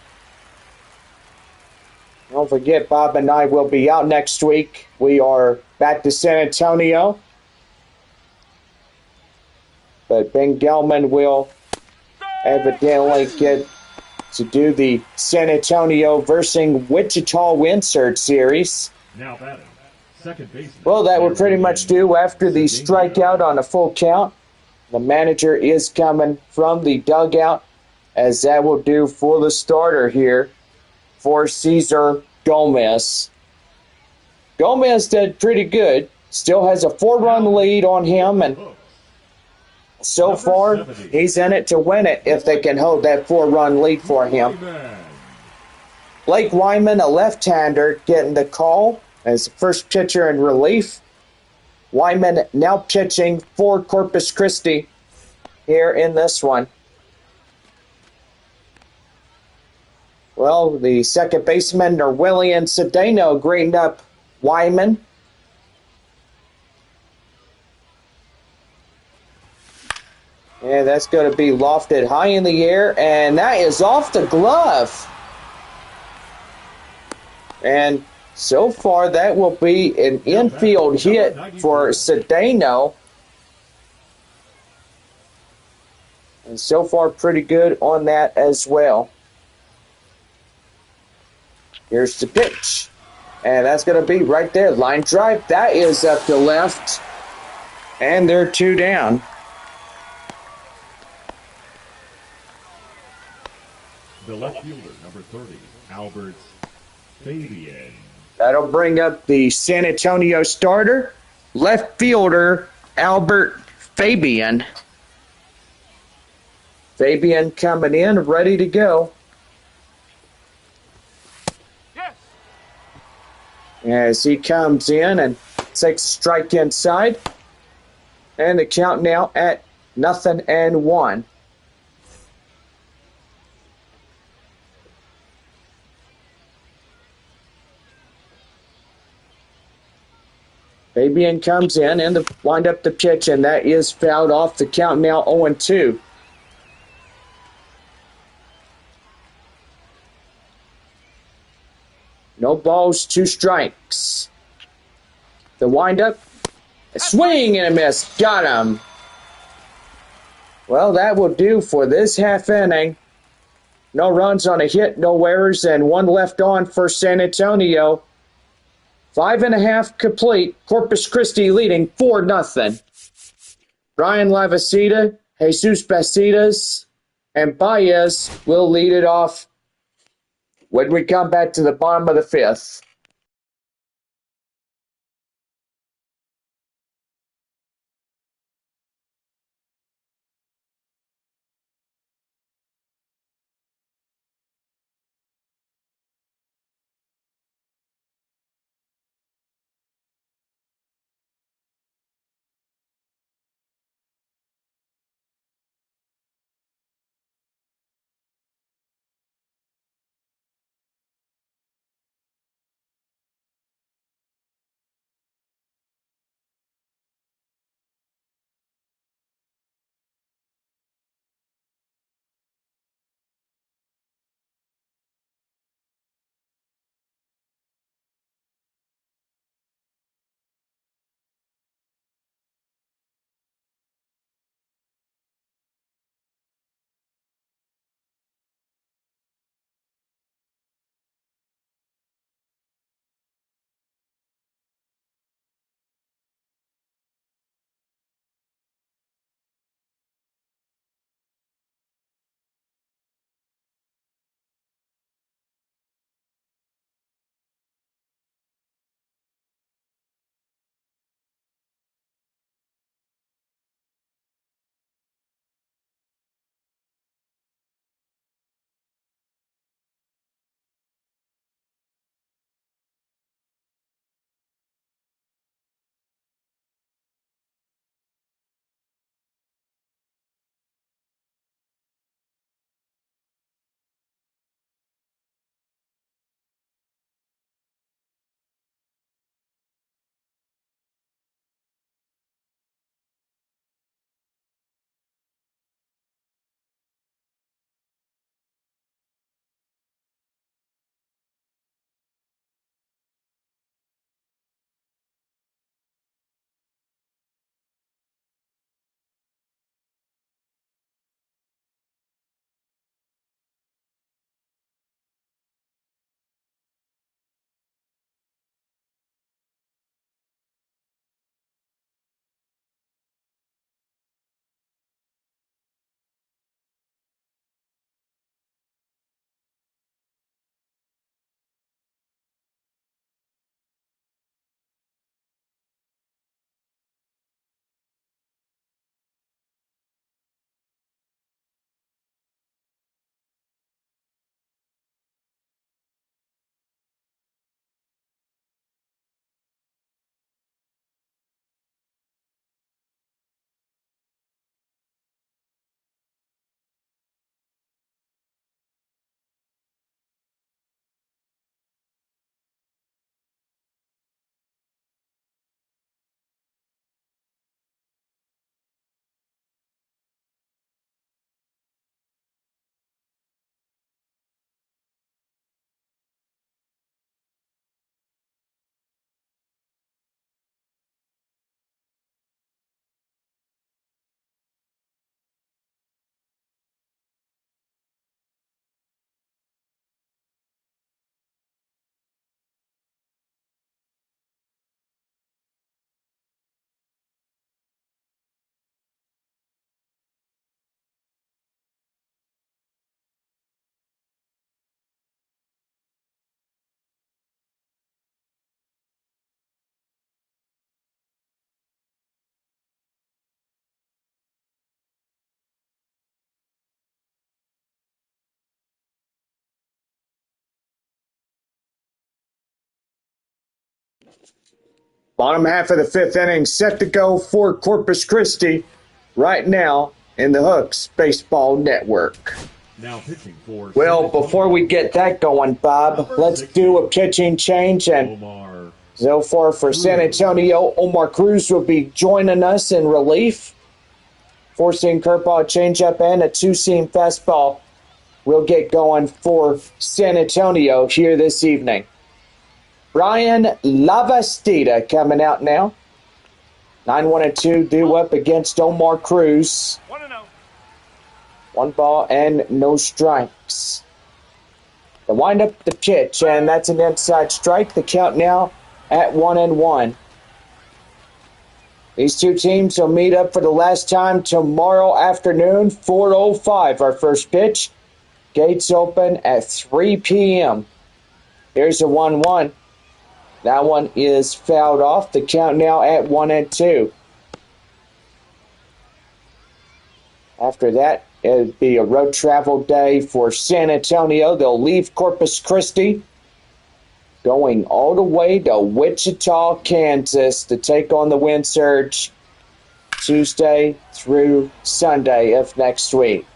Don't forget, Bob and I will be out next week. We are back to San Antonio. But Ben Gelman will evidently get to do the San Antonio versus Wichita Winsert series. Now batting, second baseman. Well, that would pretty much do after the strikeout on a full count. The manager is coming from the dugout, as that will do for the starter here for Cesar Gomez. Gomez did pretty good. Still has a 4-run lead on him, and so far he's in it to win it if they can hold that 4-run lead for him. Blake Wyman, a left-hander, getting the call as the first pitcher in relief. Wyman now pitching for Corpus Christi here in this one. Well, the second baseman, Nerwillian Cedeno, greeting up Wyman. And that's going to be lofted high in the air, and that is off the glove. And so far, that will be an infield hit for Cedeno. And so far, pretty good on that as well. Here's the pitch. And that's going to be right there. Line drive. That is up to left. And they're 2 down. The left fielder, number 30, Albert Fabian. That'll bring up the San Antonio starter, left fielder Albert Fabian. Fabian coming in, ready to go. Yes. As he comes in and takes a strike inside. And the count now at 0-1. Fabian comes in and wind up the pitch, and that is fouled off. The count now 0-2. No balls, 2 strikes. The windup, a swing and a miss. Got him. Well, that will do for this half inning. No runs on a hit, no errors, and 1 left on for San Antonio. 5.5 complete. Corpus Christi leading 4-0. Brian Lavacita, Jesus Bacidas, and Baez will lead it off when we come back to the bottom of the 5th. Bottom half of the fifth inning set to go for Corpus Christi right now in the Hooks Baseball Network. Now pitching for Well, San Antonio, before we get that going, Bob, let's do a pitching change. And Omar. so far for San Antonio, Omar Cruz will be joining us in relief. Four-seam curveball, changeup, and a two-seam fastball will get going for San Antonio here this evening. Brian Lavastida coming out now. 9-1-2 due up against Omar Cruz. 1-0. 1 ball and no strikes. The wind up the pitch, and that's an inside strike. The count now at 1-1. These two teams will meet up for the last time tomorrow afternoon, 4:05. Our first pitch. Gates open at 3 p.m. Here's a 1-1. That one is fouled off. The count now at 1-2. After that, it'll be a road travel day for San Antonio. They'll leave Corpus Christi, going all the way to Wichita, Kansas to take on the Wind Surge Tuesday through Sunday of next week.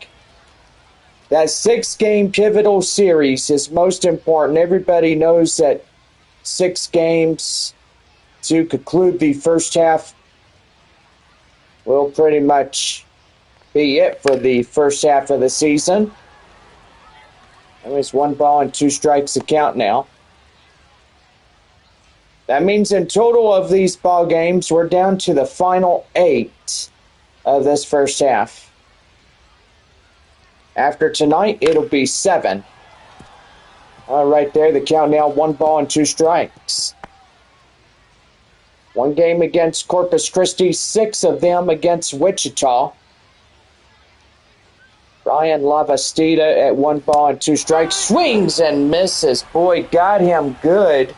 That 6-game pivotal series is most important. Everybody knows that 6 games to conclude the first half will pretty much be it for the first half of the season. There was 1 ball and 2 strikes to count now. That means in total of these ball games, we're down to the final 8 of this first half. After tonight, it'll be 7. Right there, the count now 1 ball and 2 strikes. 1 game against Corpus Christi, 6 of them against Wichita. Brian Lavastida at 1 ball and 2 strikes. Swings and misses. Boy, got him good.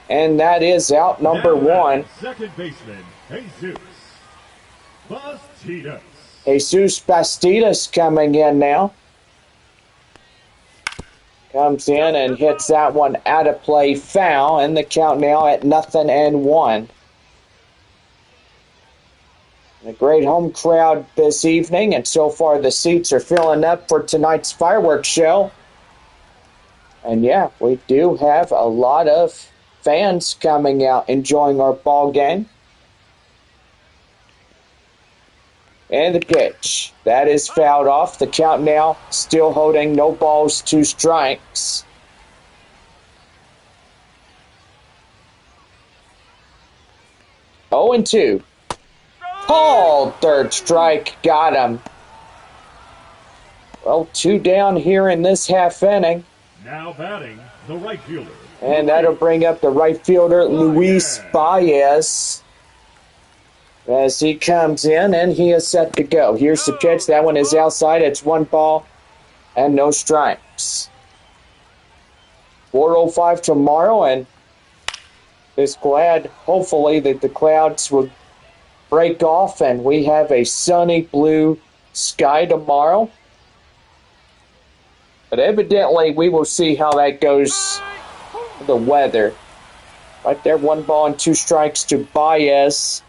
And that is out number 1. Second baseman, Jesus Bastidas. Jesus Bastidas coming in now. Comes in and hits that one out of play, foul, and the count now at 0-1. A great home crowd this evening, and so far the seats are filling up for tonight's fireworks show. And yeah, we do have a lot of fans coming out enjoying our ball game. And the pitch. That is fouled off. The count now still holding no balls, 2 strikes. Oh, and 2. Called third strike. Got him. Well, 2 down here in this half inning. Now batting, the right fielder. And that'll bring up the right fielder, Luis Baez, as he comes in, and he is set to go. Here's the pitch. That one is outside. It's 1 ball and no strikes. 4:05 tomorrow, and is glad, hopefully, that the clouds will break off and we have a sunny blue sky tomorrow. But evidently, we will see how that goes with the weather. Right there, 1 ball and 2 strikes to Baez.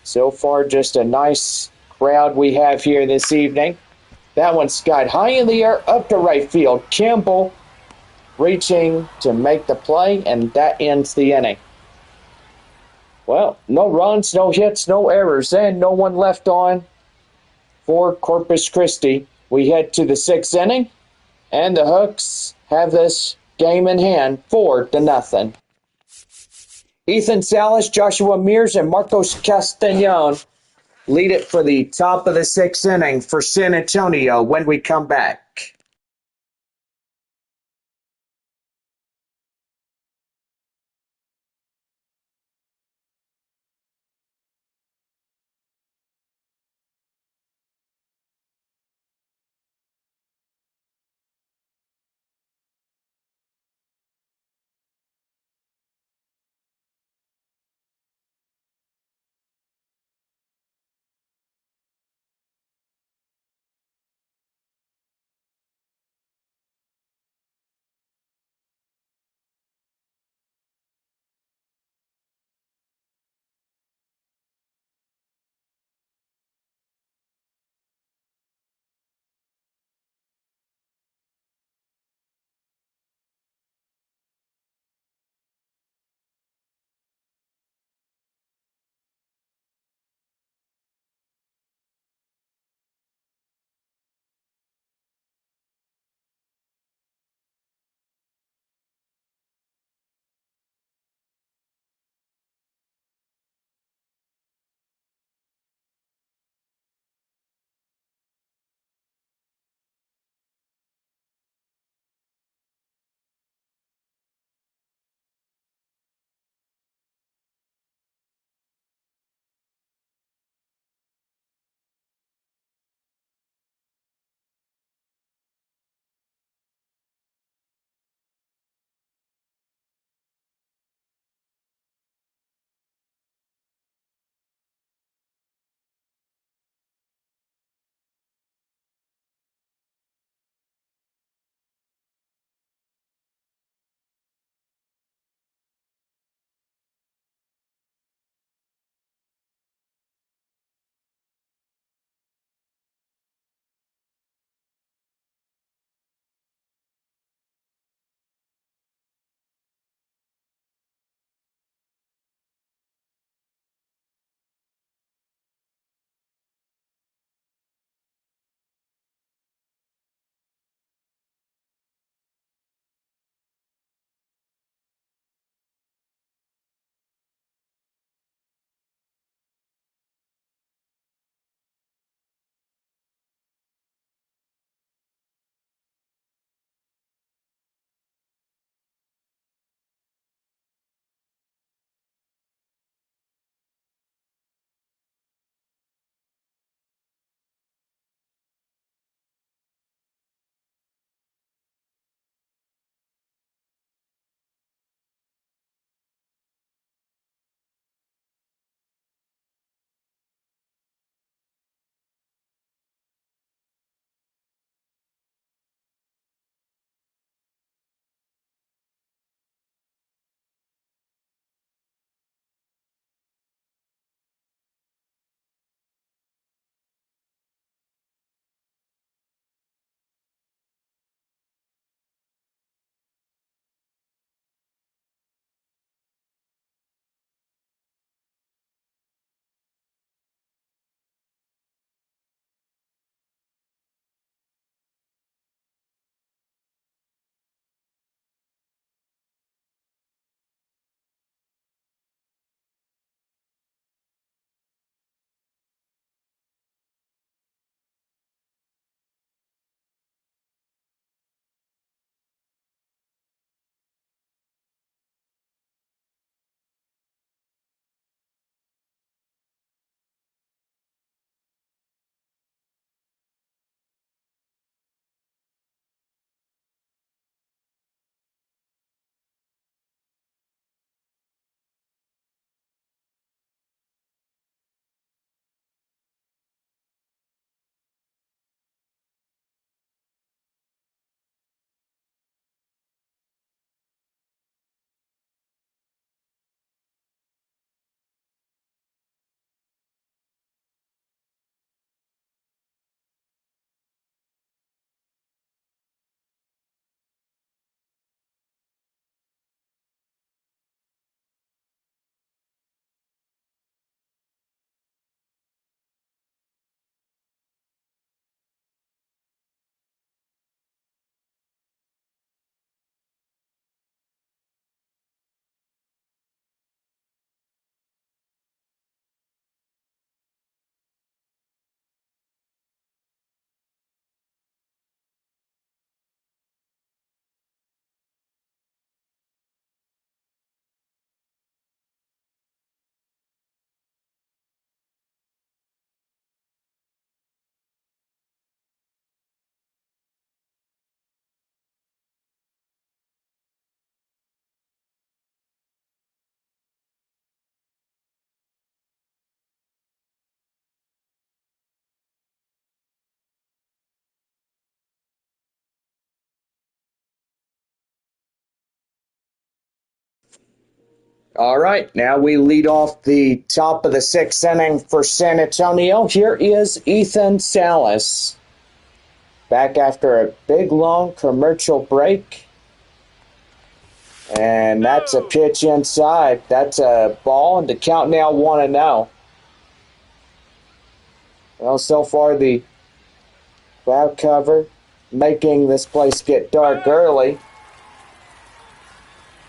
So far, just a nice crowd we have here this evening. That one skied high in the air up to right field. Campbell reaching to make the play, and that ends the inning. Well, no runs, no hits, no errors, and no one left on for Corpus Christi. We head to the 6th inning, and the Hooks have this game in hand, 4-0. Ethan Salas, Joshua Mears, and Marcos Castañon lead it for the top of the 6th inning for San Antonio when we come back. All right, now we lead off the top of the sixth inning for San Antonio. Here is Ethan Salas. Back after a big, long commercial break. And that's a pitch inside. That's a ball, and the count now 1-0. Well, so far the cloud cover making this place get dark early.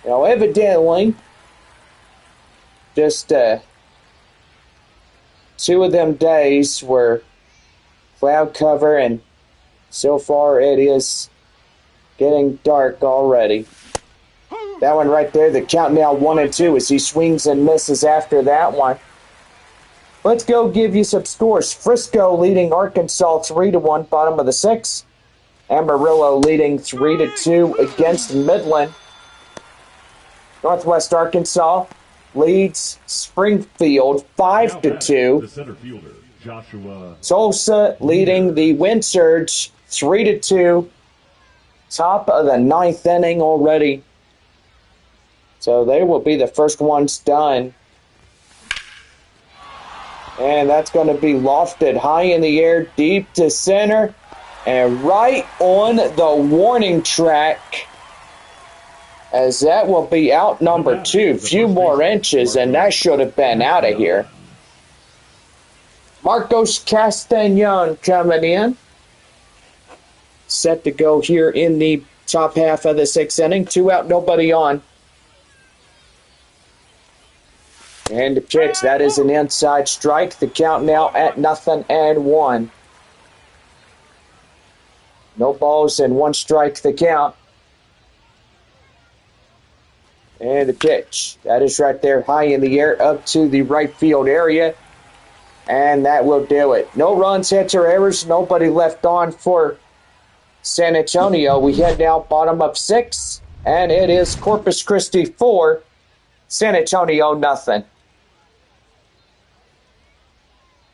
Evidently, just two of them days were cloud cover, and so far it is getting dark already. That one right there, the count now 1-2 as he swings and misses after that one. Let's go give you some scores. Frisco leading Arkansas 3-1, bottom of the sixth. Amarillo leading 3-2 against Midland. Northwest Arkansas leads Springfield 5-2. The center fielder, Joshua. Tulsa leading the Wind Surge 3-2. Top of the ninth inning already. So they will be the first ones done. And that's going to be lofted high in the air, deep to center, and right on the warning track, as that will be out number 2. Few more inches, and that should have been out of here. Marcos Castañon coming in. Set to go here in the top half of the sixth inning. 2 out, nobody on. And the pitch, that is an inside strike. The count now at 0-1. No balls and 1 strike the count. And the pitch, that is right there high in the air up to the right field area. And that will do it. No runs, hits, or errors. Nobody left on for San Antonio. We head now bottom of 6. And it is Corpus Christi 4, San Antonio nothing.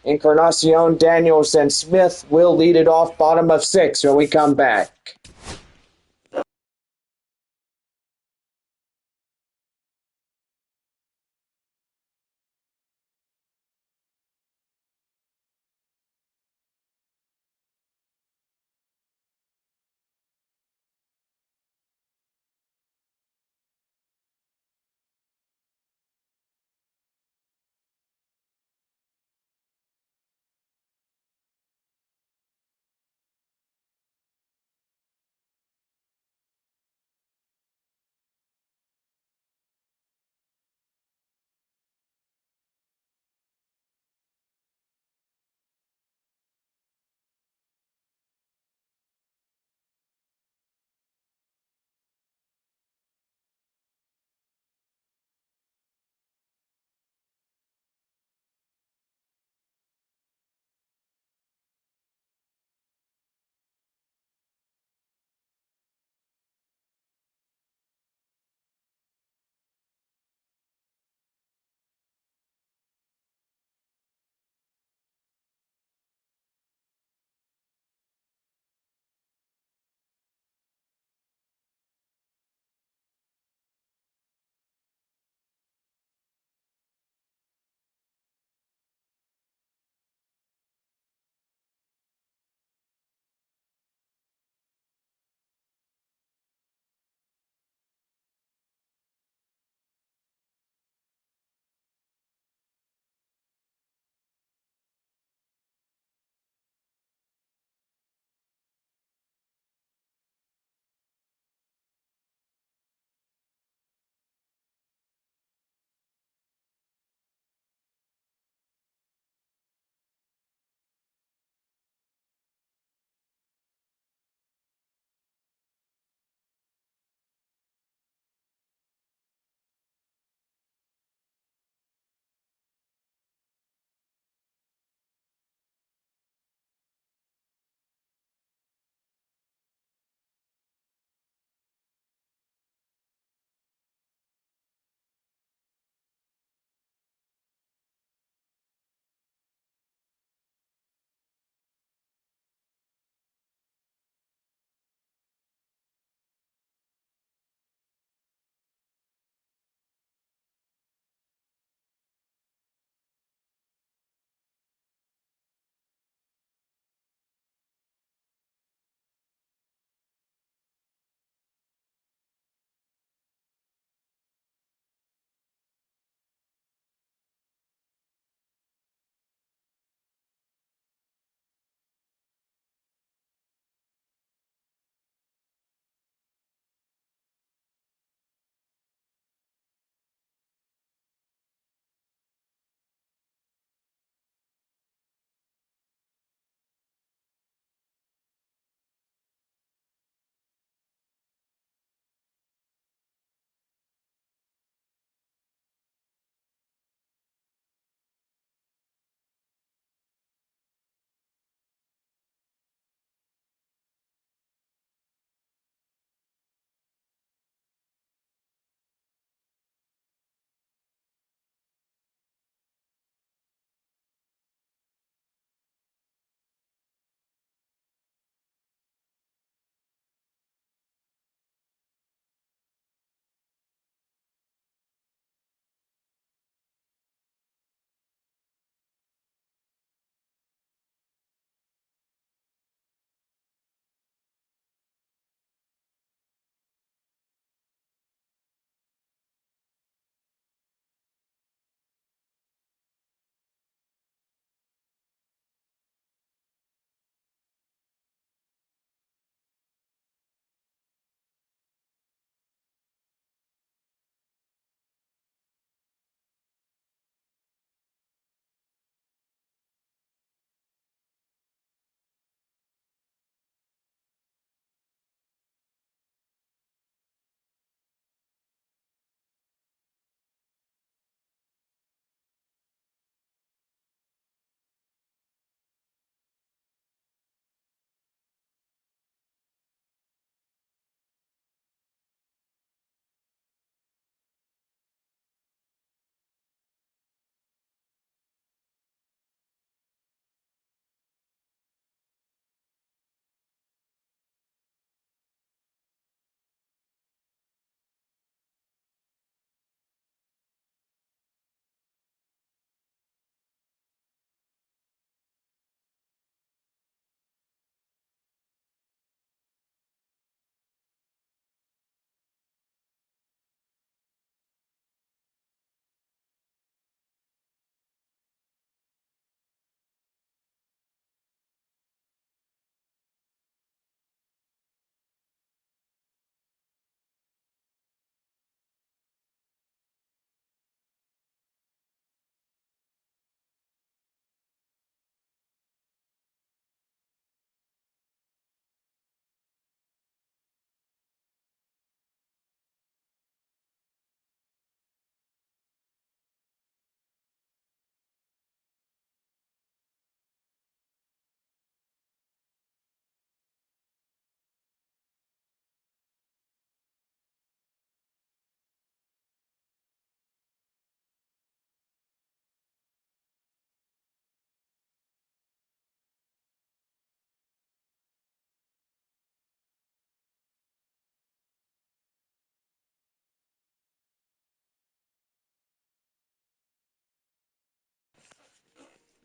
Encarnacion, Daniels, and Smith will lead it off bottom of 6 when we come back.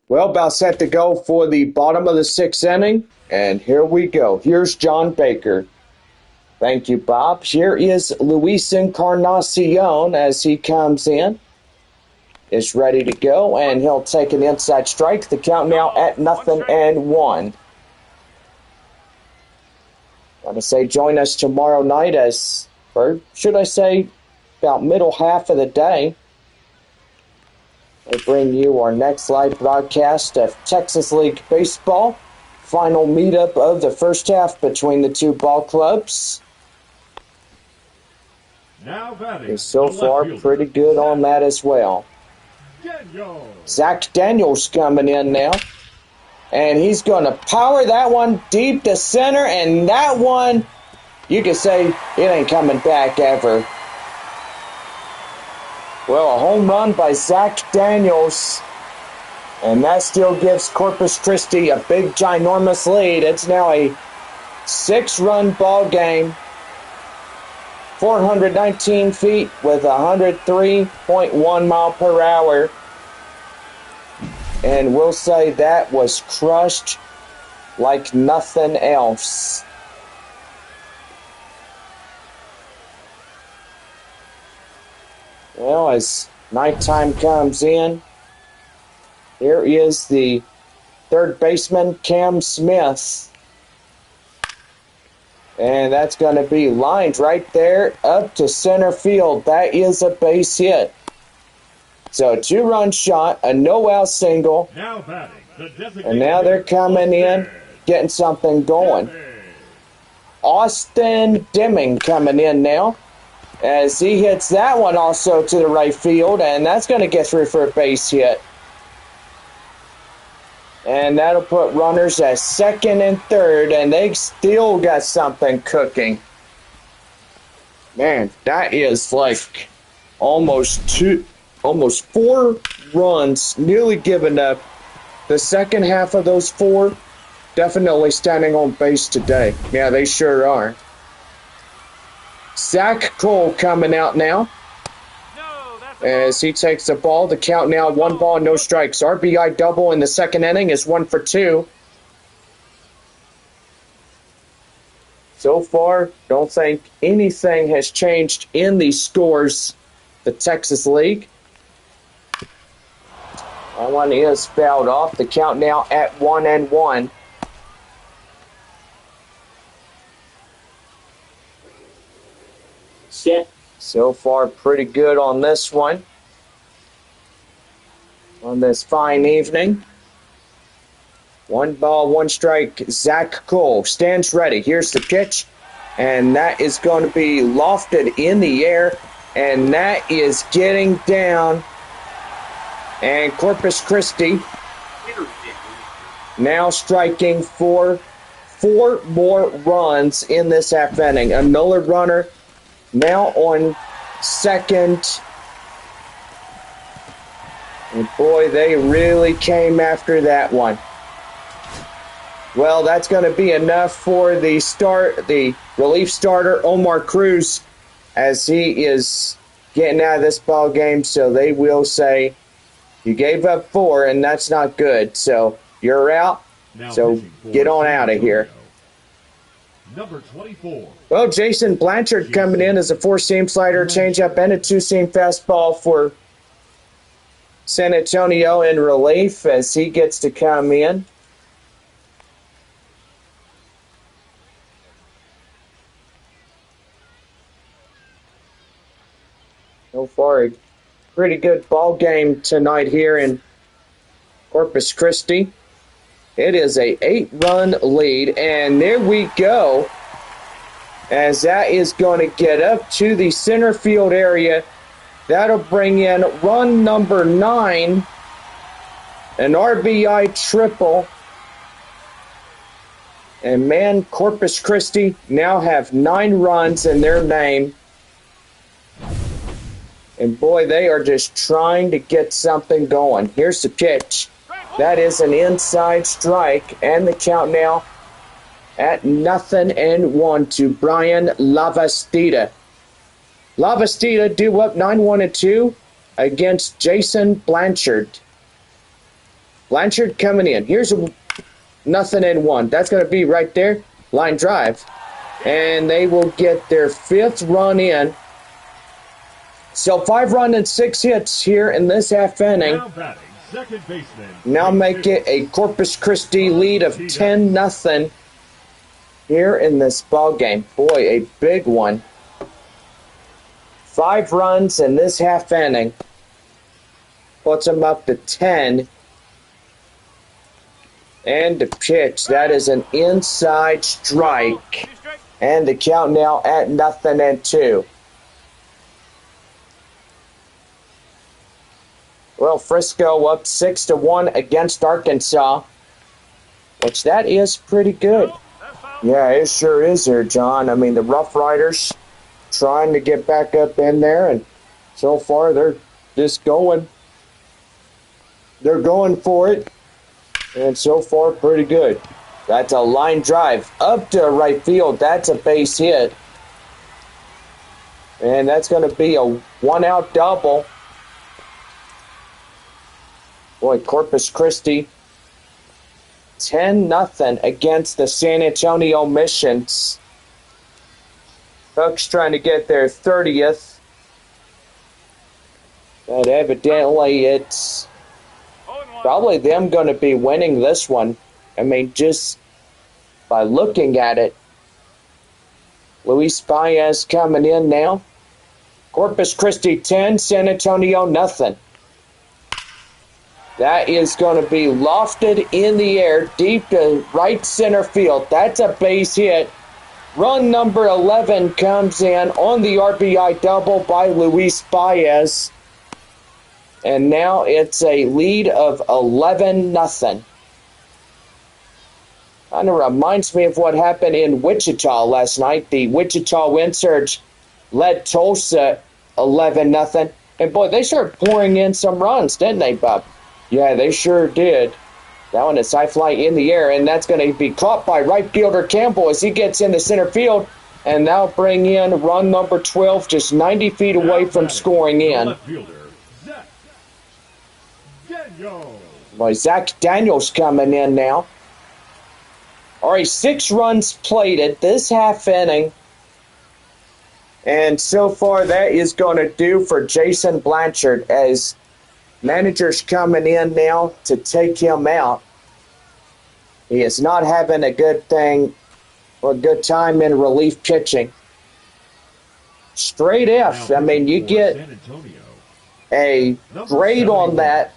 Well, about set to go for the bottom of the 6th inning. And here we go. Here's John Baker. Thank you, Bob. Here is Luis Encarnacion as he comes in. Is ready to go, and he'll take an inside strike. The count now at 0-1. Gotta say, join us tomorrow night or should I say, about middle half of the day. We'll bring you our next live broadcast of Texas League Baseball. Final meetup of the first half between the two ball clubs. Now batting. Is so far pretty good on that as well. Zach Daniels coming in now. And he's going to power that one deep to center. And that one, you could say, it ain't coming back ever. Well, a home run by Zach Daniels. And that still gives Corpus Christi a big, ginormous lead. It's now a 6-run ball game. 419 feet with 103.1 mile per hour. And we'll say that was crushed like nothing else. Well, as nighttime comes in, here is the third baseman, Cam Smith. And that's going to be lined right there up to center field. That is a base hit. So 2-run shot, a no-out single. Now batting, and now they're coming in, getting something going. Austin Deming coming in now as he hits that one also to the right field, and that's going to get through for a base hit. And that'll put runners at second and third, and they still got something cooking. Man, that is like almost 4 runs nearly given up. The second half of those 4 definitely standing on base today. Yeah, they sure are. Zach Cole coming out now. As he takes the ball, the count now 1 ball, no strikes. RBI double in the second inning is 1 for 2. So far, don't think anything has changed in the scores, the Texas League. That one is fouled off. The count now at 1-1. Set. So far, pretty good on this one. On this fine evening. 1 ball, 1 strike. Zach Cole stands ready. Here's the pitch. And that is going to be lofted in the air. And that is getting down. And Corpus Christi now striking for 4 more runs in this half inning. A Miller runner now on second. And boy, they really came after that one. Well, that's going to be enough for the relief starter, Omar Cruz, as he is getting out of this ball game. So they will say, you gave up 4, and that's not good. So you're out. So get on out of here. Number 24. Well, Jason Blanchard coming in as a 4-seam slider, changeup, and a 2-seam fastball for San Antonio in relief as he gets to come in. So far, a pretty good ball game tonight here in Corpus Christi. It is a 8-run lead, and there we go. As that is going to get up to the center field area. That'll bring in run number 9, an RBI triple. And man, Corpus Christi now have 9 runs in their name. And boy, they are just trying to get something going. Here's the pitch. That is an inside strike, and the count now at 0-1 to Brian Lavastida. Lavastida due up 9-1-2 against Jason Blanchard. Blanchard coming in. Here's a nothing and one. That's going to be right there. Line drive. And they will get their 5th run in. So 5 runs and 6 hits here in this half inning. Now batting, second baseman. Now make it a Corpus Christi lead of 10-0 here in this ball game. Boy, a big one. 5 runs in this half inning puts them up to 10. And the pitch, that is an inside strike. And the count now at 0-2. Well, Frisco up 6-1 against Arkansas, which that is pretty good. Yeah, it sure is there, John. I mean, the Rough Riders trying to get back up in there, and so far they're just going. They're going for it, and so far pretty good. That's a line drive up to right field. That's a base hit, and that's going to be a 1-out double. Boy, Corpus Christi 10-0 against the San Antonio Missions. Bucks trying to get their 30th. But evidently it's probably them going to be winning this one. I mean, just by looking at it. Luis Baez coming in now. Corpus Christi 10, San Antonio nothing. That is going to be lofted in the air, deep to right center field. That's a base hit. Run number 11 comes in on the RBI double by Luis Baez. And now it's a lead of 11-0. Kind of reminds me of what happened in Wichita last night. The Wichita Wind Surge led Tulsa 11-0. And boy, they started pouring in some runs, didn't they, Bob? Yeah, they sure did. That one is high fly in the air, and that's going to be caught by right fielder Campbell as he gets in the center field. And now bring in run number 12, just 90 feet away from scoring in. Boy, Zach Daniels coming in now. All right, 6 runs plated this half inning. And so far, that is going to do for Jason Blanchard as manager's coming in now to take him out. He is not having a good thing or a good time in relief pitching. Straight F. I mean, you get a grade on that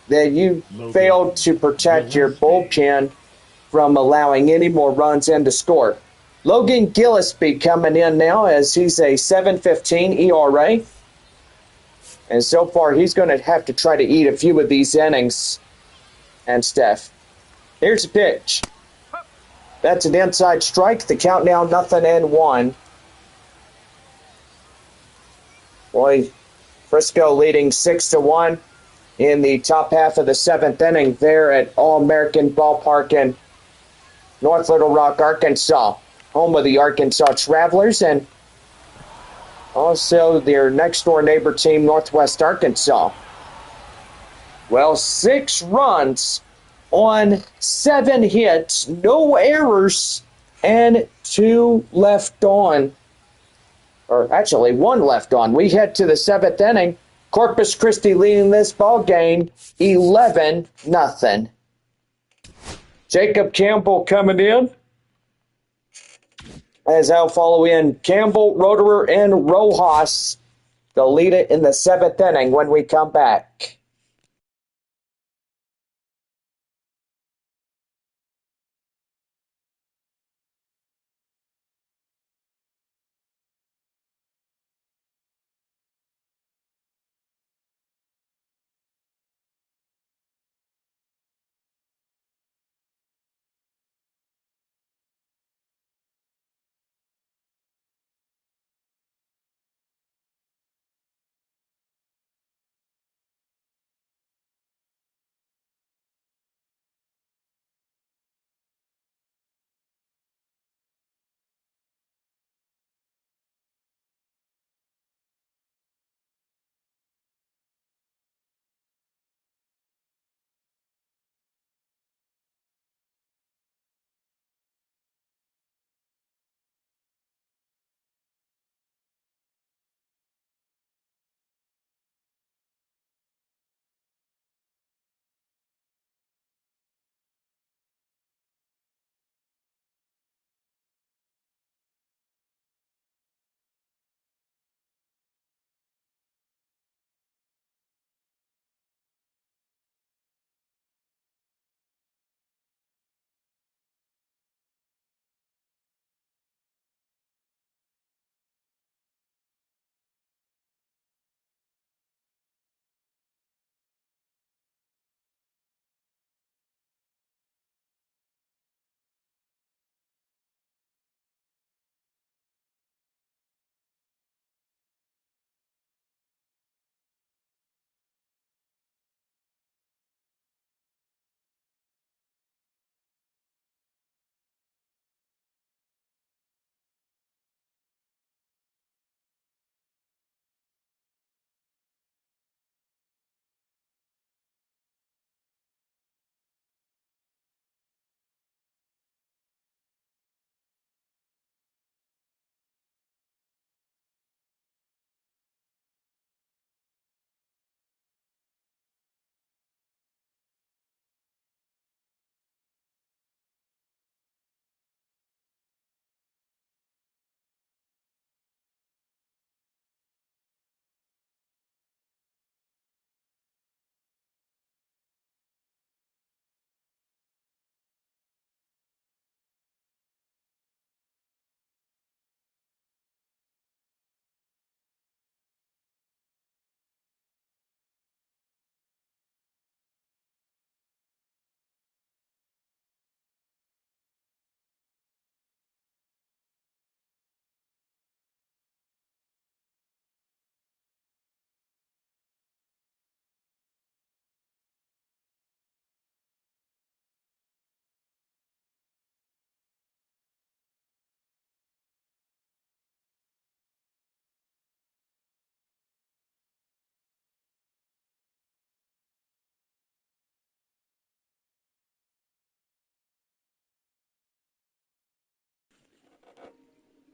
you failed to protect your bullpen from allowing any more runs in to score. Logan Gillespie coming in now as he's a 7.15 ERA. And so far, he's going to have to try to eat a few of these innings and stuff. Here's the pitch. That's an inside strike. The count now 0-1. Boy, Frisco leading 6-1 in the top half of the 7th inning there at All-American Ballpark in North Little Rock, Arkansas, home of the Arkansas Travelers, and also their next-door neighbor team, Northwest Arkansas. Well, 6 runs on 7 hits, no errors, and 2 left on. Or actually, 1 left on. We head to the 7th inning. Corpus Christi leading this ball game 11-0. Jacob Campbell coming in. As I'll follow in Campbell, Roederer, and Rojas. They'll lead it in the 7th inning when we come back.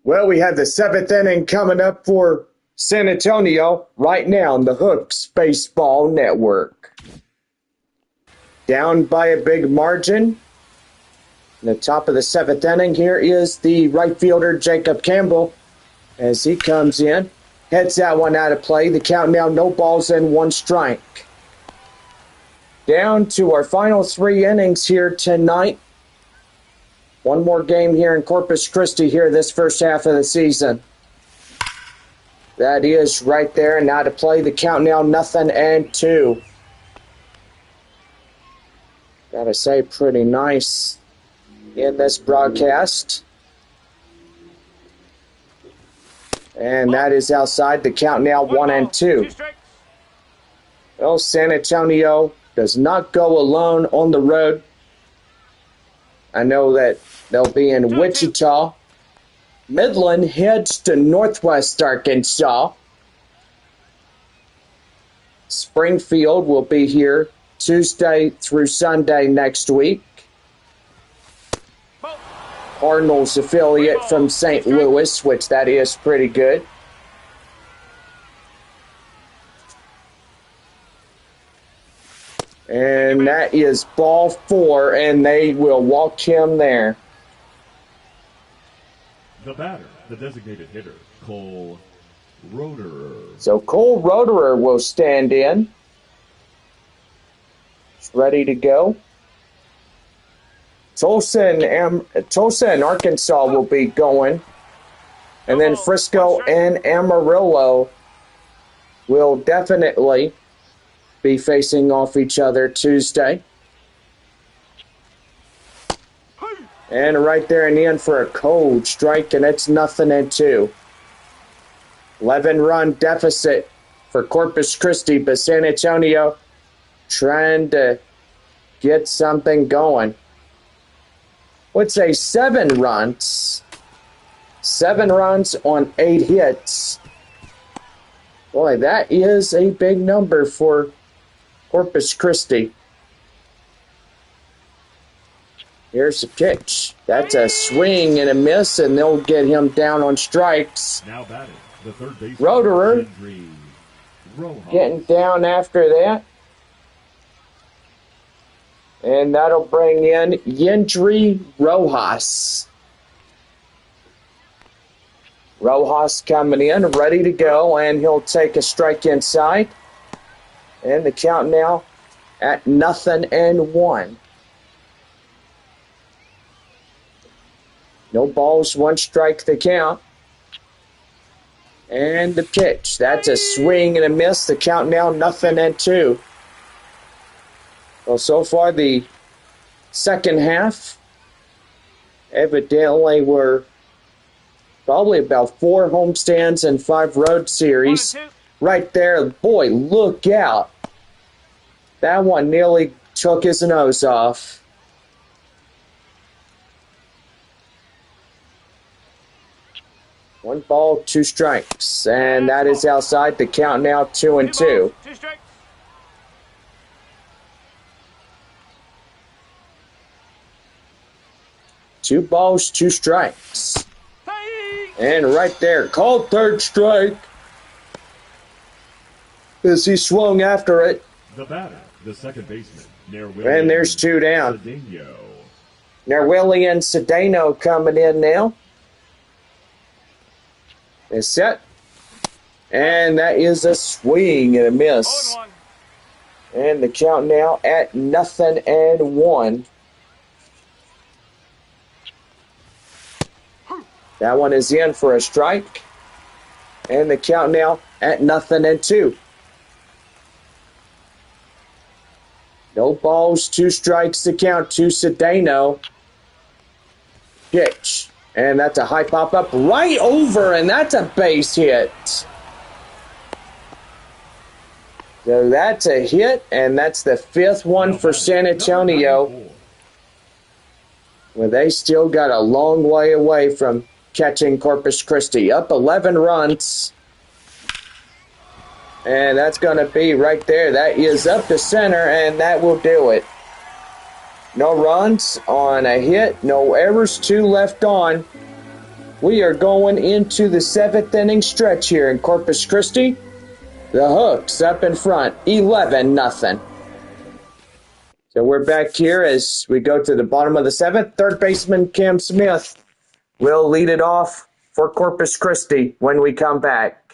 Well, we have the 7th inning coming up for San Antonio right now on the Hooks Baseball Network. Down by a big margin. In the top of the 7th inning, here is the right fielder, Jacob Campbell, as he comes in. Heads that one out of play. The count now, no balls and 1 strike. Down to our final 3 innings here tonight. One more game here in Corpus Christi here this first half of the season. That is right there. Now to play. The count now, 0-2. Gotta say, pretty nice in this broadcast. And that is outside. The count now, 1-2. Well, San Antonio does not go alone on the road. I know that they'll be in Wichita. Midland heads to Northwest Arkansas. Springfield will be here Tuesday through Sunday next week. Cardinals affiliate from St. Louis, which that is pretty good. And that is ball 4, and they will walk him there. The batter, the designated hitter, Cole Roederer. So Cole Roederer will stand in. He's ready to go. Tulsa and Arkansas will be going. And then Frisco and Amarillo will definitely be facing off each other Tuesday. And right there in the end for a cold strike, and it's 0-2. 11-run deficit for Corpus Christi, but San Antonio trying to get something going. Let's say 7 runs. 7 runs on 8 hits. Boy, that is a big number for Corpus Christi. Here's the pitch. That's a swing and a miss, and they'll get him down on strikes. Now batting, the third baseman, Roederer getting down after that. And that'll bring in Yendry Rojas. Rojas coming in, ready to go, and he'll take a strike inside. And the count now at 0-1. No balls, 1 strike the count. And the pitch. That's a swing and a miss. The count now 0-2. Well, so far the second half, evidently we're probably about 4 homestands and 5 road series. Right there, boy, look out. That one nearly took his nose off. One ball, 2 strikes, and that is outside. The count now 2-2. 2 strikes. Two balls, 2 strikes. And right there, called 3rd strike as he swung after it. The batter, the second baseman, And there's 2 down. Cedeno. Nerwillian Cedeno coming in now. Is set. And that is a swing and a miss. 0-1. And the count now at 0-1. That one is in for a strike. And the count now at 0-2. No balls, 2 strikes to count to Cedeno. Pitch. And that's a high pop-up right over, and that's a base hit. So that's a hit, and that's the 5th one for San Antonio. Well, they still got a long way away from catching Corpus Christi. Up 11 runs. And that's going to be right there. That is up to center, and that will do it. No runs on a hit, no errors, 2 left on. We are going into the 7th inning stretch here in Corpus Christi. The Hooks up in front, 11-0. So we're back here as we go to the bottom of the 7th. Third baseman Cam Smith will lead it off for Corpus Christi when we come back.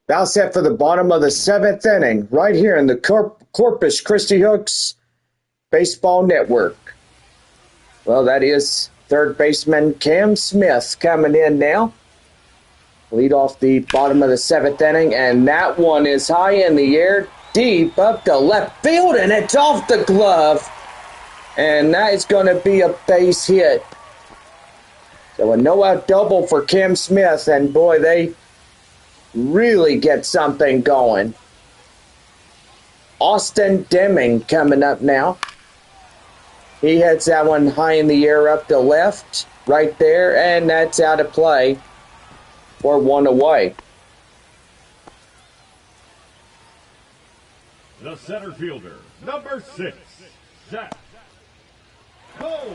About set for the bottom of the 7th inning, right here in the Corpus Christi Hooks Baseball Network. Well, that is third baseman Cam Smith coming in now. Lead off the bottom of the 7th inning, and that one is high in the air, deep up to left field, and it's off the glove. And that is going to be a base hit. So a no-out double for Cam Smith, and boy, they really get something going. Austin Deming coming up now. He hits that one high in the air up to left, right there, and that's out of play for one away. The center fielder, number 6, Zach Cole.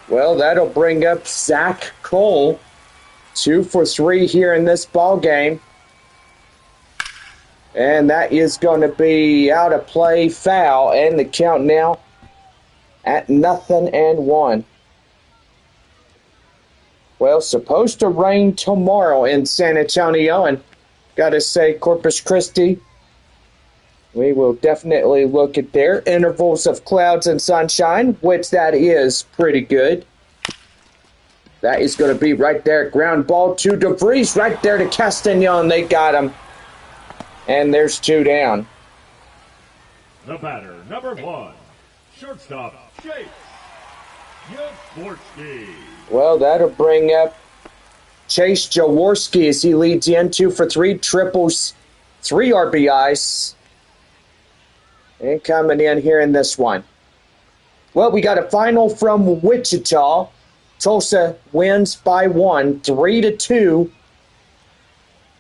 Well, that'll bring up Zach Cole. 2 for 3 here in this ball game. And that is going to be out of play, foul, and the count now at 0-1. Well, supposed to rain tomorrow in San Antonio, and got to say, Corpus Christi, we will definitely look at their intervals of clouds and sunshine, which that is pretty good. That is going to be right there. Ground ball to DeVries, right there to Castagnon. They got him. And there's 2 down. The batter, number 1, shortstop, Chase Jaworski. Well, that'll bring up Chase Jaworski as he leads in 2 for 3, triples, 3 RBIs. And coming in here in this one. Well, we got a final from Wichita. Tulsa wins by 1, 3-2.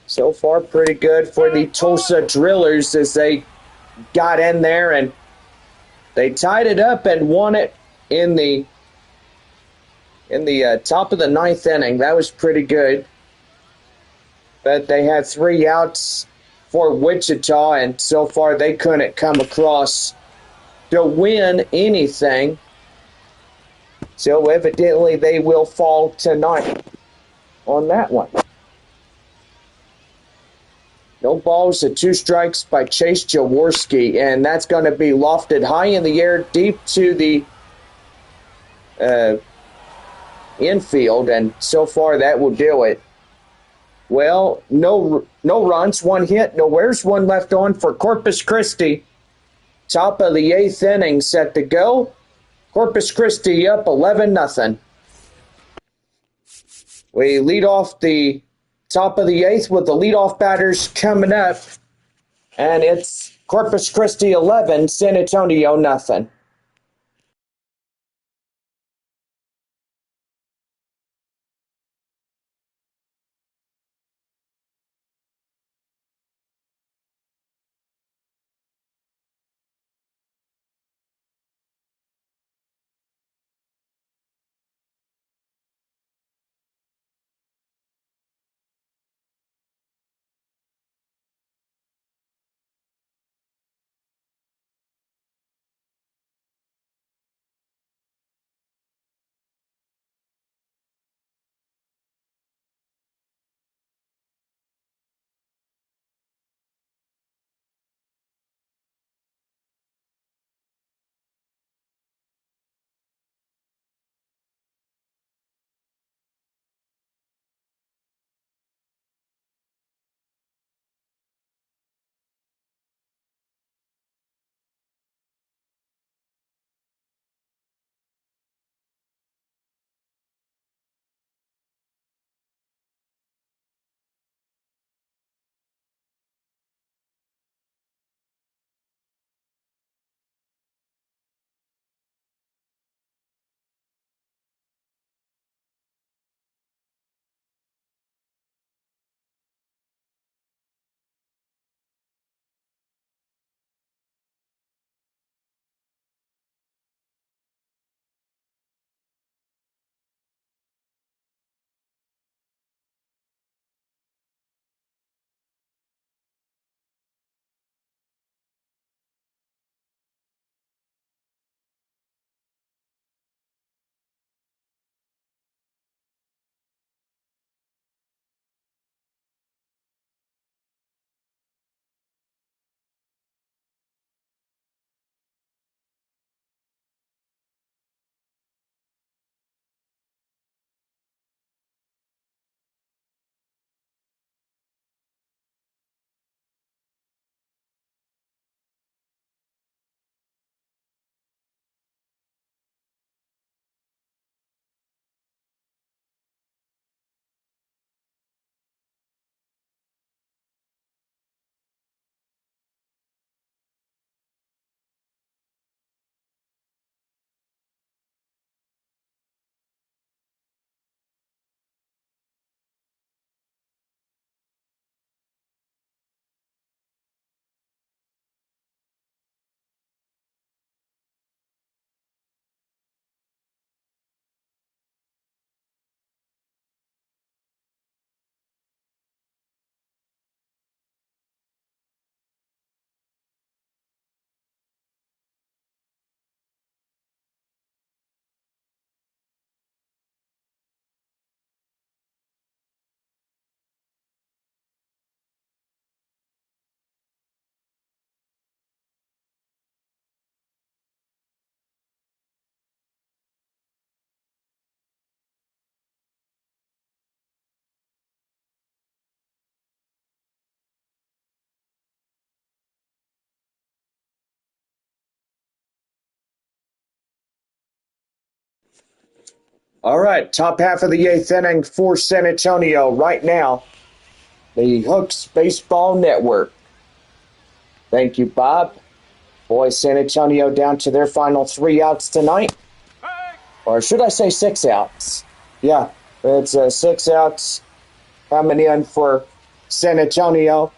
So far, pretty good for the Tulsa Drillers as they got in there and they tied it up and won it in the top of the 9th inning. That was pretty good. But they had 3 outs for Wichita, and so far they couldn't come across to win anything. So evidently they will fall tonight on that one. No balls and 2 strikes by Chase Jaworski, and that's going to be lofted high in the air, deep to the infield, and so far that will do it. Well, no runs, 1 hit, nowhere's 1 left on for Corpus Christi. Top of the 8th inning set to go. Corpus Christi up 11-0. We lead off the top of the 8th with the leadoff batters coming up. And it's Corpus Christi 11, San Antonio nothing. All right, top half of the eighth inning for San Antonio right now. The Hooks Baseball Network. Thank you, Bob. Boy, San Antonio down to their final 3 outs tonight. Or should I say 6 outs? Yeah, it's 6 outs coming in for San Antonio.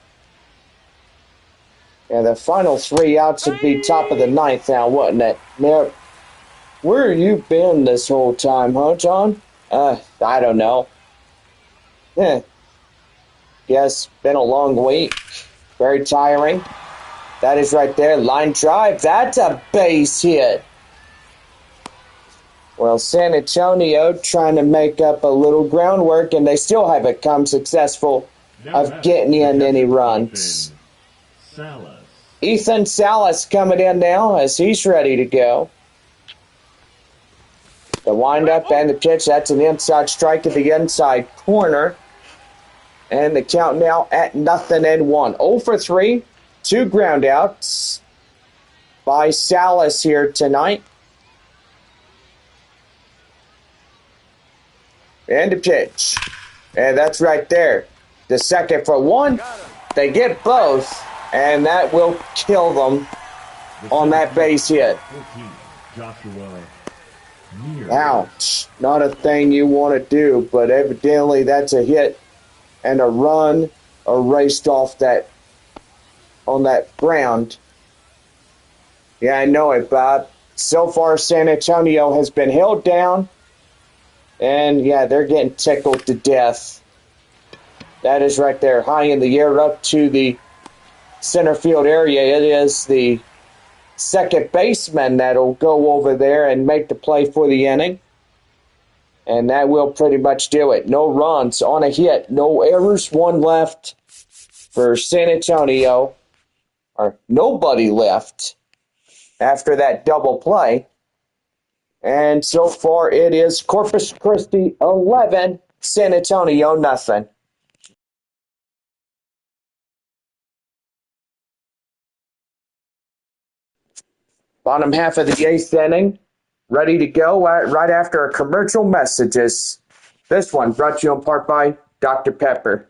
And the final 3 outs would be top of the ninth now, wouldn't it? Now, where have you been this whole time, huh, John? I don't know. Yes, been a long week. Very tiring. That is right there. Line drive. That's a base hit. Well, San Antonio trying to make up a little groundwork, and they still haven't come successful of getting in any runs. Ethan Salas coming in now as he's ready to go. The windup and the pitch. That's an inside strike at the inside corner. And the count now at 0-1. 0 for 3. 2 ground outs by Salas here tonight. And the pitch. And that's right there. The second for 1. They get both. And that will kill them on that base hit. Ouch. Not a thing you want to do, but evidently that's a hit and a run erased off that on that ground. Yeah, I know it, Bob. So far, San Antonio has been held down, and yeah, they're getting tickled to death. That is right there, high in the air up to the center field area. It is the second baseman that'll go over there and make the play for the inning. And that will pretty much do it. No runs on a hit, no errors, 1 left for San Antonio. Or nobody left after that double play. And so far it is Corpus Christi 11, San Antonio nothing. Bottom half of the eighth inning, ready to go right after our commercial messages. This one brought to you in part by Dr. Pepper.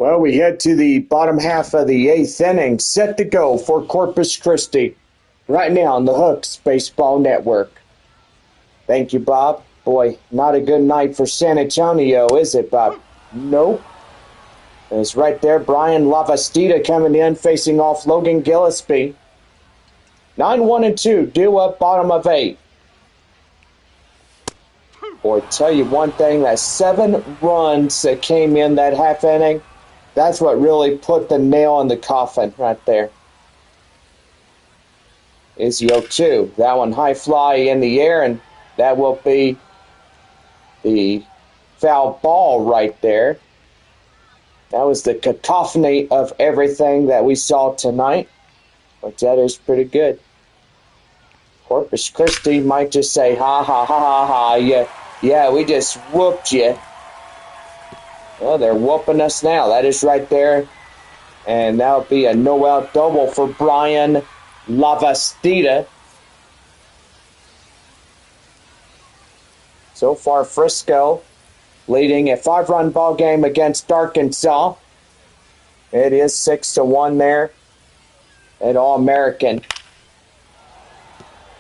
Well, we head to the bottom half of the 8th inning, set to go for Corpus Christi, right now on the Hooks Baseball Network. Thank you, Bob. Boy, not a good night for San Antonio, is it, Bob? Nope. It's right there, Brian Lavastida coming in, facing off Logan Gillespie. 9-1-2, due up bottom of 8. Boy, tell you one thing, that 7 runs that came in that half inning, that's what really put the nail in the coffin right there. Is the 0-2. That one high fly in the air, and that will be the foul ball right there. That was the cacophony of everything that we saw tonight, but that is pretty good. Corpus Christi might just say, ha, ha, ha, ha, ha, yeah, we just whooped you. Well, they're whooping us now. That is right there. And that'll be a no-out double for Brian Lavastida. So far, Frisco leading a 5-run ball game against Arkansas. It is 6-1 there at All-American.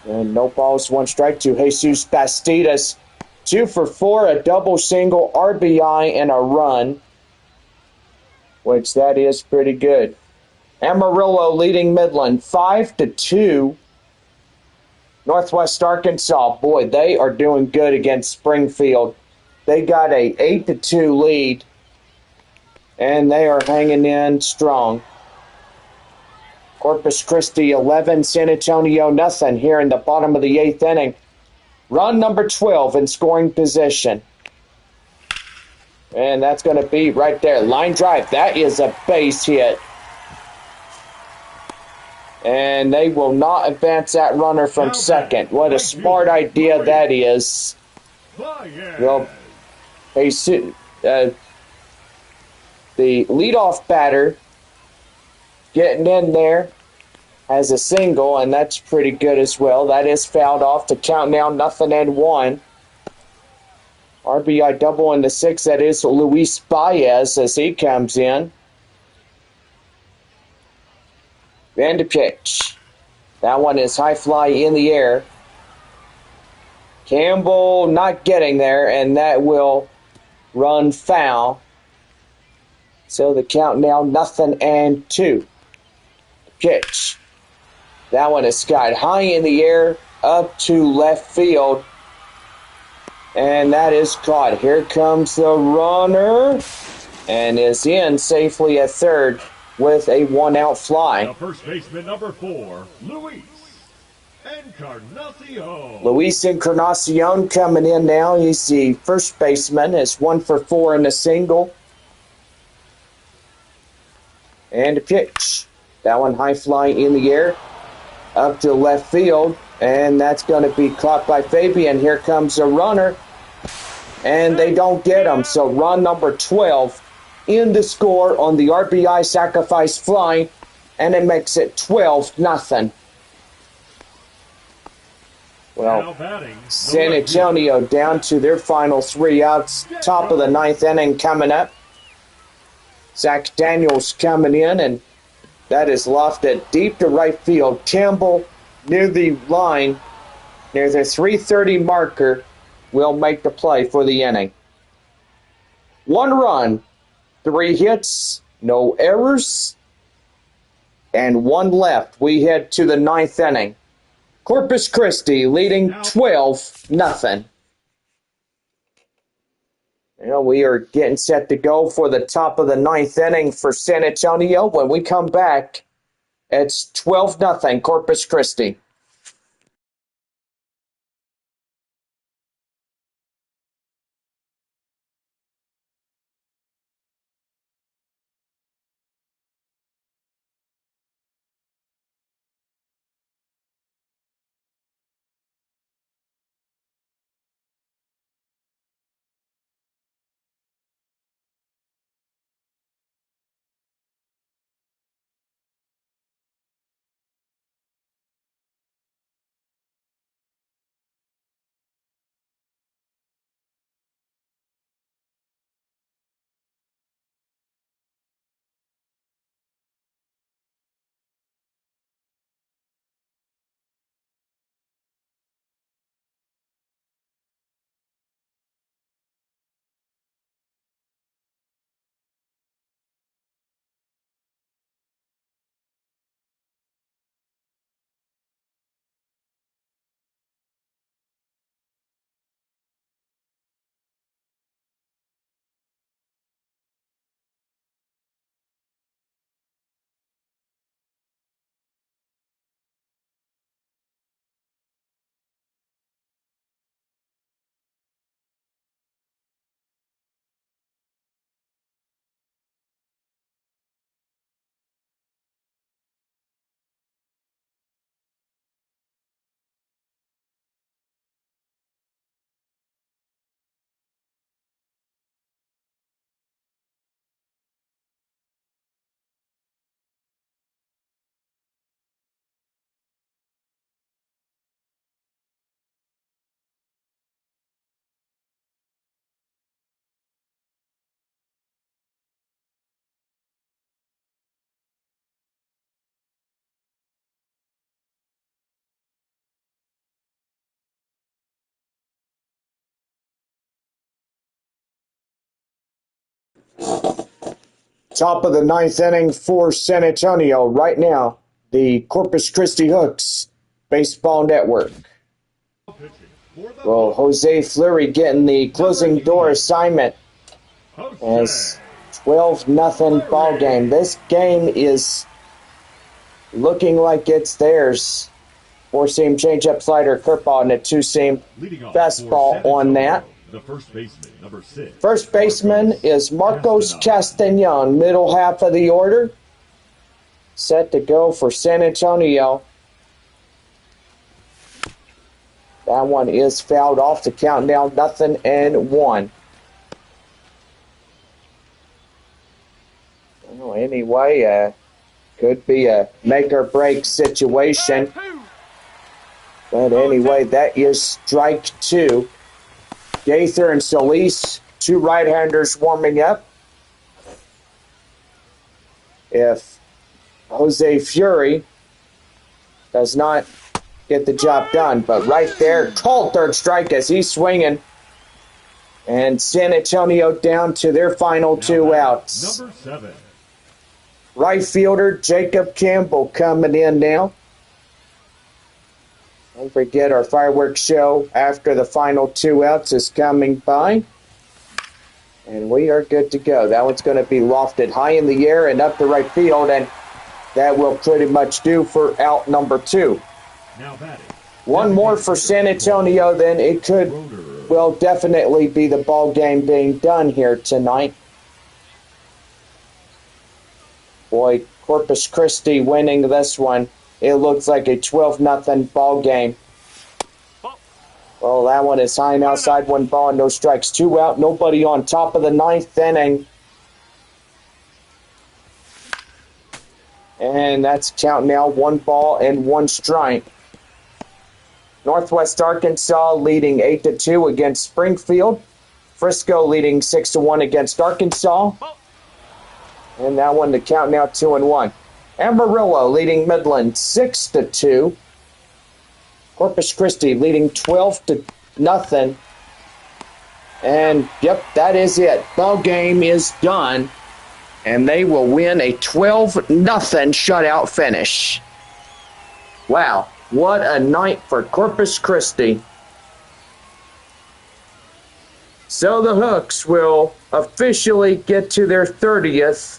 And no balls, 1 strike to Jesus Bastidas. 2 for 4, a double single, RBI, and a run, which that is pretty good. Amarillo leading Midland 5-2. Northwest Arkansas, boy, they are doing good against Springfield. They got a 8-2 lead, and they are hanging in strong. Corpus Christi 11, San Antonio nothing here in the bottom of the 8th inning. Run number 12 in scoring position. And that's going to be right there. Line drive. That is a base hit. And they will not advance that runner from second. What a smart idea that is. Well, the leadoff batter getting in there has a single, and that's pretty good as well. That is fouled off to count now 0-1. RBI double in the 6th. That is Luis Baez as he comes in. And to pitch. That one is high fly in the air. Campbell not getting there, and that will run foul. So the count now 0-2. Pitch. That one is skied high in the air, up to left field. And that is caught. Here comes the runner. And is in safely at third with a 1-out fly. The first baseman, number 4, Luis Encarnacion. Luis Encarnacion coming in now. He's the first baseman. It's 1 for 4 in a single. And a pitch. That one high fly in the air. Up to left field, and that's going to be caught by Fabian. Here comes a runner, and they don't get him. So run number 12 in the score on the RBI sacrifice fly, and it makes it 12-0. Well, San Antonio down to their final 3 outs. Top of the 9th inning coming up. Zach Daniels coming in, and that is lofted deep to right field. Campbell near the line, near the 3:30 marker, will make the play for the inning. 1 run, 3 hits, no errors, and 1 left. We head to the 9th inning. Corpus Christi leading 12-0. We are getting set to go for the top of the 9th inning for San Antonio. When we come back, it's 12-0 Corpus Christi. Top of the ninth inning for San Antonio right now. The Corpus Christi Hooks Baseball Network. Well, Jose Fleury getting the closing door assignment as 12-0 ball game. This game is looking like it's theirs. Four-seam changeup slider, curveball, and a two-seam fastball on that. The first baseman, number 6. First baseman is Marcos Castañon, middle half of the order. Set to go for San Antonio. That one is fouled off the count now, 0-1. Well, anyway, could be a make or break situation. But anyway, that is strike 2. Gaither and Solis, two right-handers warming up. If Jose Fleury does not get the job done. But right there, called third strike as he's swinging. And San Antonio down to their final two outs. Number 7. Right fielder Jacob Campbell coming in now. Don't forget our fireworks show after the final two outs is coming by. And we are good to go. That one's going to be lofted high in the air and up the right field. And that will pretty much do for out number 2. Now batting. One more for San Antonio, then it could, well, definitely be the ball game being done here tonight. Boy, Corpus Christi winning this one. It looks like a 12-0 ball game. Well, that one is high and outside, 1 ball and no strikes. 2 out, nobody on. Top of the ninth inning. And that's count now, 1 ball and 1 strike. Northwest Arkansas leading 8-2 against Springfield. Frisco leading 6-1 against Arkansas. And that one, the count now 2-1. Amarillo leading Midland 6-2. Corpus Christi leading 12-0. And yep, that is it. Ball game is done. And they will win a 12-0 shutout finish. Wow, what a night for Corpus Christi. So the Hooks will officially get to their 30th.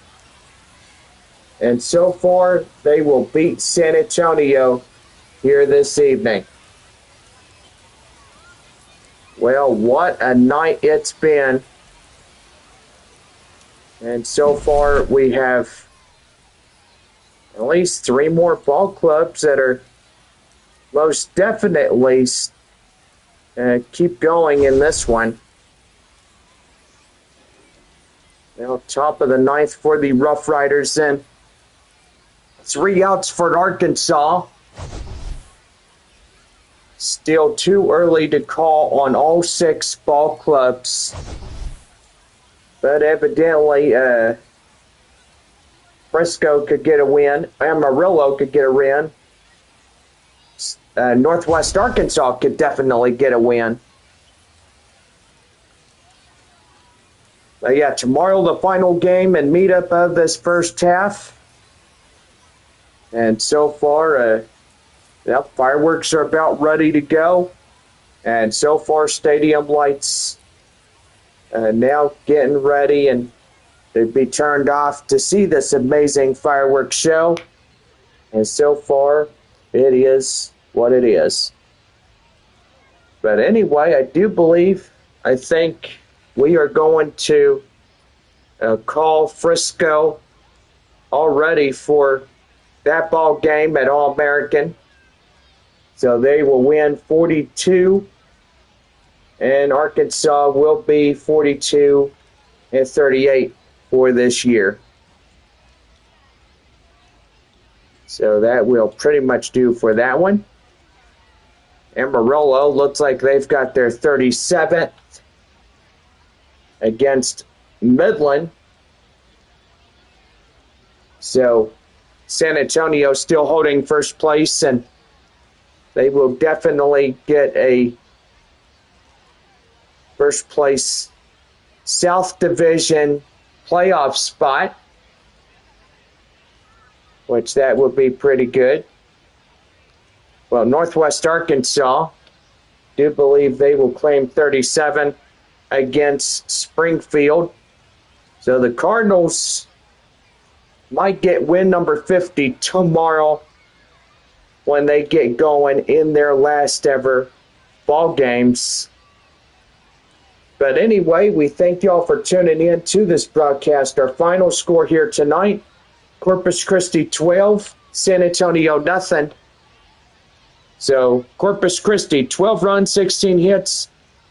And so far, they will beat San Antonio here this evening. Well, what a night it's been. And so far, we have at least 3 more ball clubs that are most definitely keep going in this one. Now, top of the ninth for the Rough Riders, then 3 outs for Arkansas. Still too early to call on all 6 ball clubs. But evidently, Frisco could get a win. Amarillo could get a win. Northwest Arkansas could definitely get a win. But yeah, tomorrow the final game and meetup of this first half. And so far, fireworks are about ready to go. And so far, stadium lights now getting ready and to be turned off to see this amazing fireworks show. And so far, it is what it is. But anyway, I think we are going to call Frisco already for that ball game at All-American. So they will win 42, and Arkansas will be 42-38 for this year. So that will pretty much do for that one. Amarillo looks like they've got their 37th against Midland. So San Antonio still holding first place, and they will definitely get a first place South Division playoff spot, which that would be pretty good. Well, Northwest Arkansas, do believe they will claim 37 against Springfield. So the Cardinals might get win number 50 tomorrow when they get going in their last ever ball games. But anyway, we thank y'all for tuning in to this broadcast. Our final score here tonight, Corpus Christi 12, San Antonio nothing. So Corpus Christi, 12 runs, 16 hits,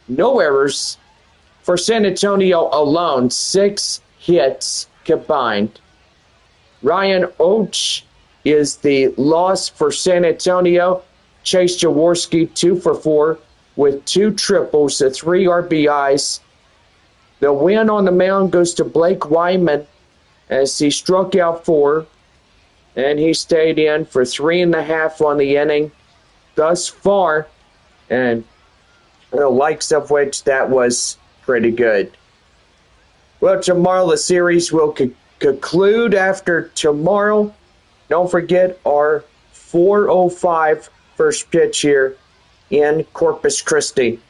no errors. For San Antonio alone, 6 hits combined. Ryan Oach is the loss for San Antonio. Chase Jaworski, 2 for 4 with 2 triples, 3 RBIs. The win on the mound goes to Blake Wyman as he struck out 4, and he stayed in for 3.5 on the inning thus far, and the likes of which that was pretty good. Well, tomorrow the series will conclude after tomorrow. Don't forget our 4:05 first pitch here in Corpus Christi.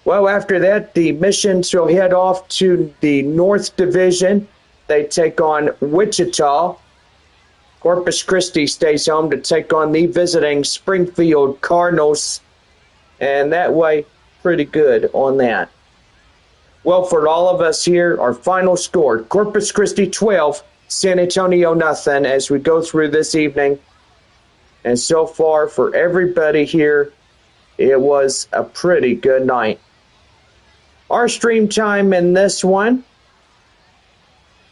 Well, after that, the Missions will head off to the North Division. They take on Wichita. Corpus Christi stays home to take on the visiting Springfield Cardinals. And that way, pretty good on that. Well, for all of us here, our final score, Corpus Christi 12, San Antonio nothing as we go through this evening. And so far, for everybody here, it was a pretty good night. Our stream time in this one,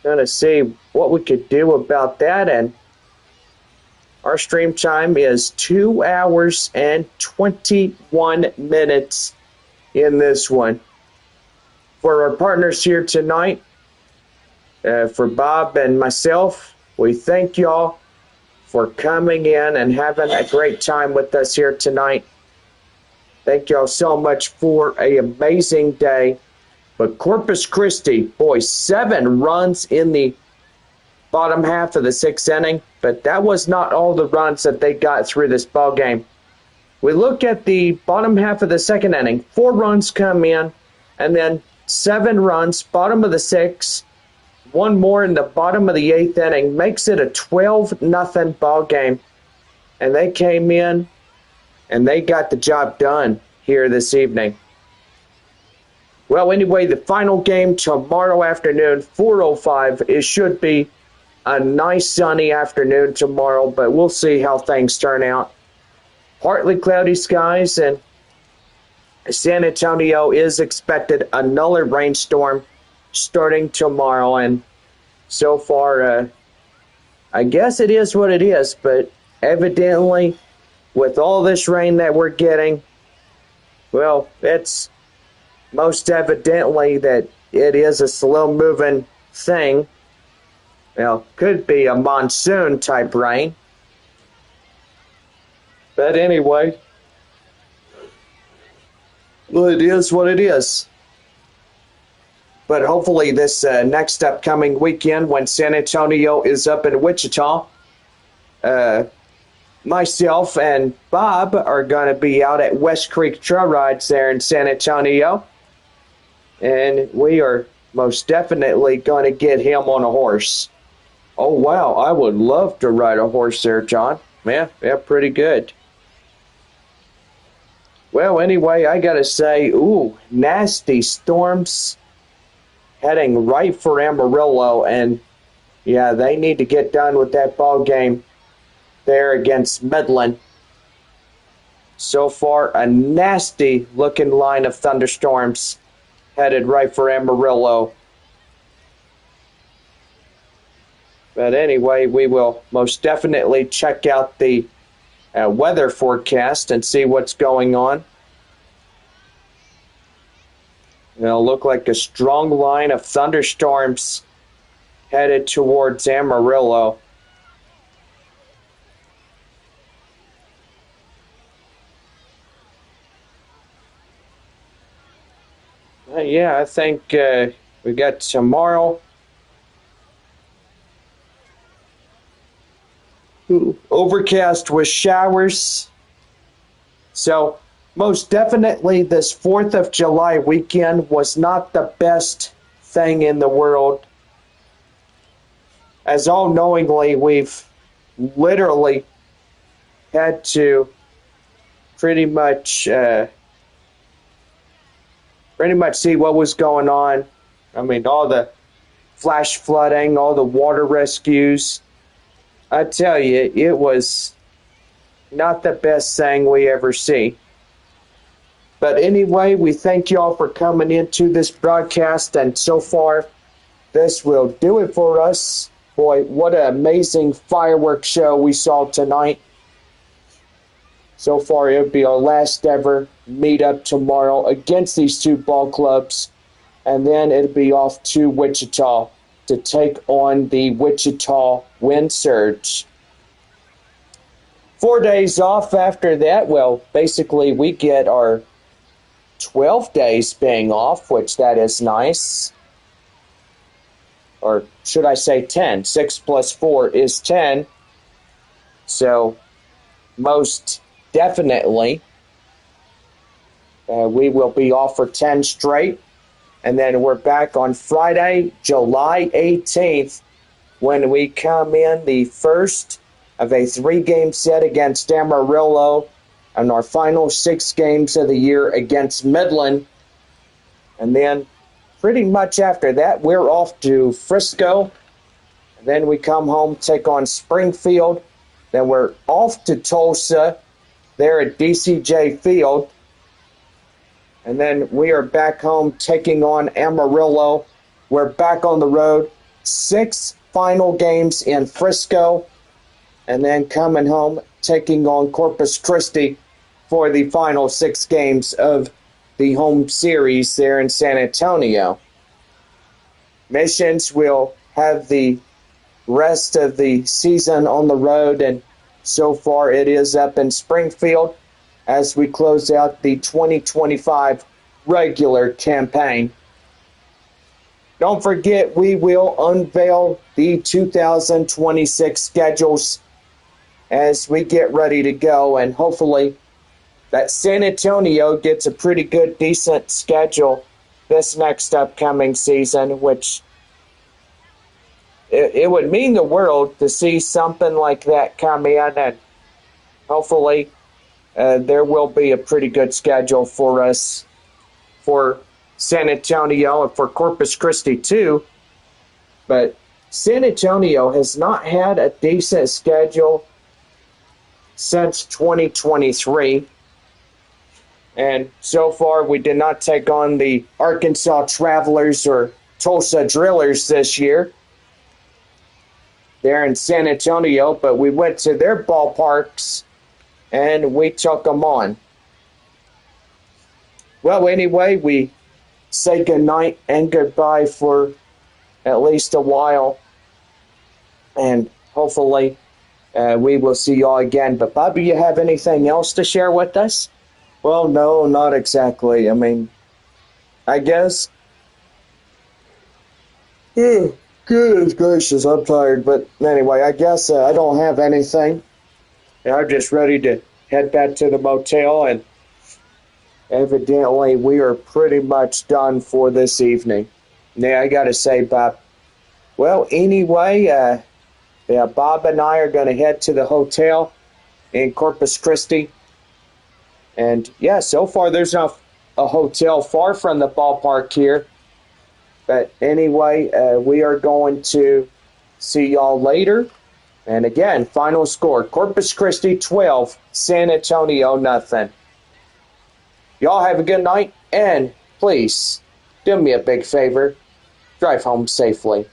gonna see what we could do about that, and our stream time is 2 hours and 21 minutes in this one. For our partners here tonight, for Bob and myself, we thank y'all for coming in and having a great time with us here tonight. Thank y'all so much for an amazing day. But Corpus Christi, boy, 7 runs in the bottom half of the 6th inning, but that was not all the runs that they got through this ball game. We look at the bottom half of the 2nd inning, 4 runs come in, and then 7 runs, bottom of the 6th, 1 more in the bottom of the 8th inning, makes it a 12-0 ball game. And they came in and they got the job done here this evening. Well, anyway, the final game tomorrow afternoon, 4:05. It should be a nice sunny afternoon tomorrow, but we'll see how things turn out. Partly cloudy skies, and San Antonio is expected another rainstorm starting tomorrow. And so far, I guess it is what it is, but evidently, with all this rain that we're getting, well, it's most evidently that it is a slow-moving thing. Well, could be a monsoon-type rain. But anyway, well, it is what it is. But hopefully this next upcoming weekend when San Antonio is up in Wichita, myself and Bob are going to be out at West Creek Trail Rides there in San Antonio. And we are most definitely going to get him on a horse. Oh, wow. I would love to ride a horse there, John. Yeah, pretty good. Well, anyway, I got to say, nasty storms heading right for Amarillo. And, yeah, they need to get done with that ball game there against Midland. So far, a nasty-looking line of thunderstorms headed right for Amarillo. But anyway, we will most definitely check out the weather forecast and see what's going on. It'll look like a strong line of thunderstorms headed towards Amarillo. Yeah, I think We got tomorrow. Overcast with showers. So most definitely this 4th of July weekend was not the best thing in the world. As all knowingly, we've literally had to pretty much see what was going on. I mean, all the flash flooding, all the water rescues. I tell you, it was not the best thing we ever see. But anyway, we thank y'all for coming into this broadcast, and so far, this will do it for us. Boy, what an amazing fireworks show we saw tonight. So far, it'll be our last ever meetup tomorrow against these two ball clubs, and then it'll be off to Wichita to take on the Wichita Wind Surge. 4 days off after that. Well, basically we get our 12 days being off, which that is nice. Or should I say 10? 6 plus 4 is 10. So most definitely we will be off for 10 straight. And then we're back on Friday, July 18th, when we come in the first of a 3-game set against Amarillo and our final 6 games of the year against Midland. And then pretty much after that, we're off to Frisco. And then we come home, take on Springfield. Then we're off to Tulsa, there at DCJ Field. And then we are back home taking on Amarillo. We're back on the road. 6 final games in Frisco. And then coming home, taking on Corpus Christi for the final 6 games of the home series there in San Antonio. Missions will have the rest of the season on the road, and so far it is up in Springfield as we close out the 2025 regular campaign. Don't forget, we will unveil the 2026 schedules as we get ready to go, and hopefully that San Antonio gets a pretty good, decent schedule this next upcoming season, which it would mean the world to see something like that come in, and hopefully there will be a pretty good schedule for us for San Antonio and for Corpus Christi too. But San Antonio has not had a decent schedule since 2023. And so far, we did not take on the Arkansas Travelers or Tulsa Drillers this year. They're in San Antonio, but we went to their ballparks and we took them on. Well, anyway, we say goodnight and goodbye for at least a while. And hopefully we will see y'all again. But Bobby, you have anything else to share with us? Well, no, not exactly. I mean, I guess. Goodness gracious, I'm tired. But anyway, I guess I don't have anything. I'm just ready to head back to the motel, and evidently we are pretty much done for this evening. Yeah, I gotta say, Bob. Well, anyway, Bob and I are going to head to the hotel in Corpus Christi. And yeah, so far there's not a hotel far from the ballpark here. But anyway, we are going to see y'all later. And again, final score, Corpus Christi 12, San Antonio nothing. Y'all have a good night, and please do me a big favor. Drive home safely.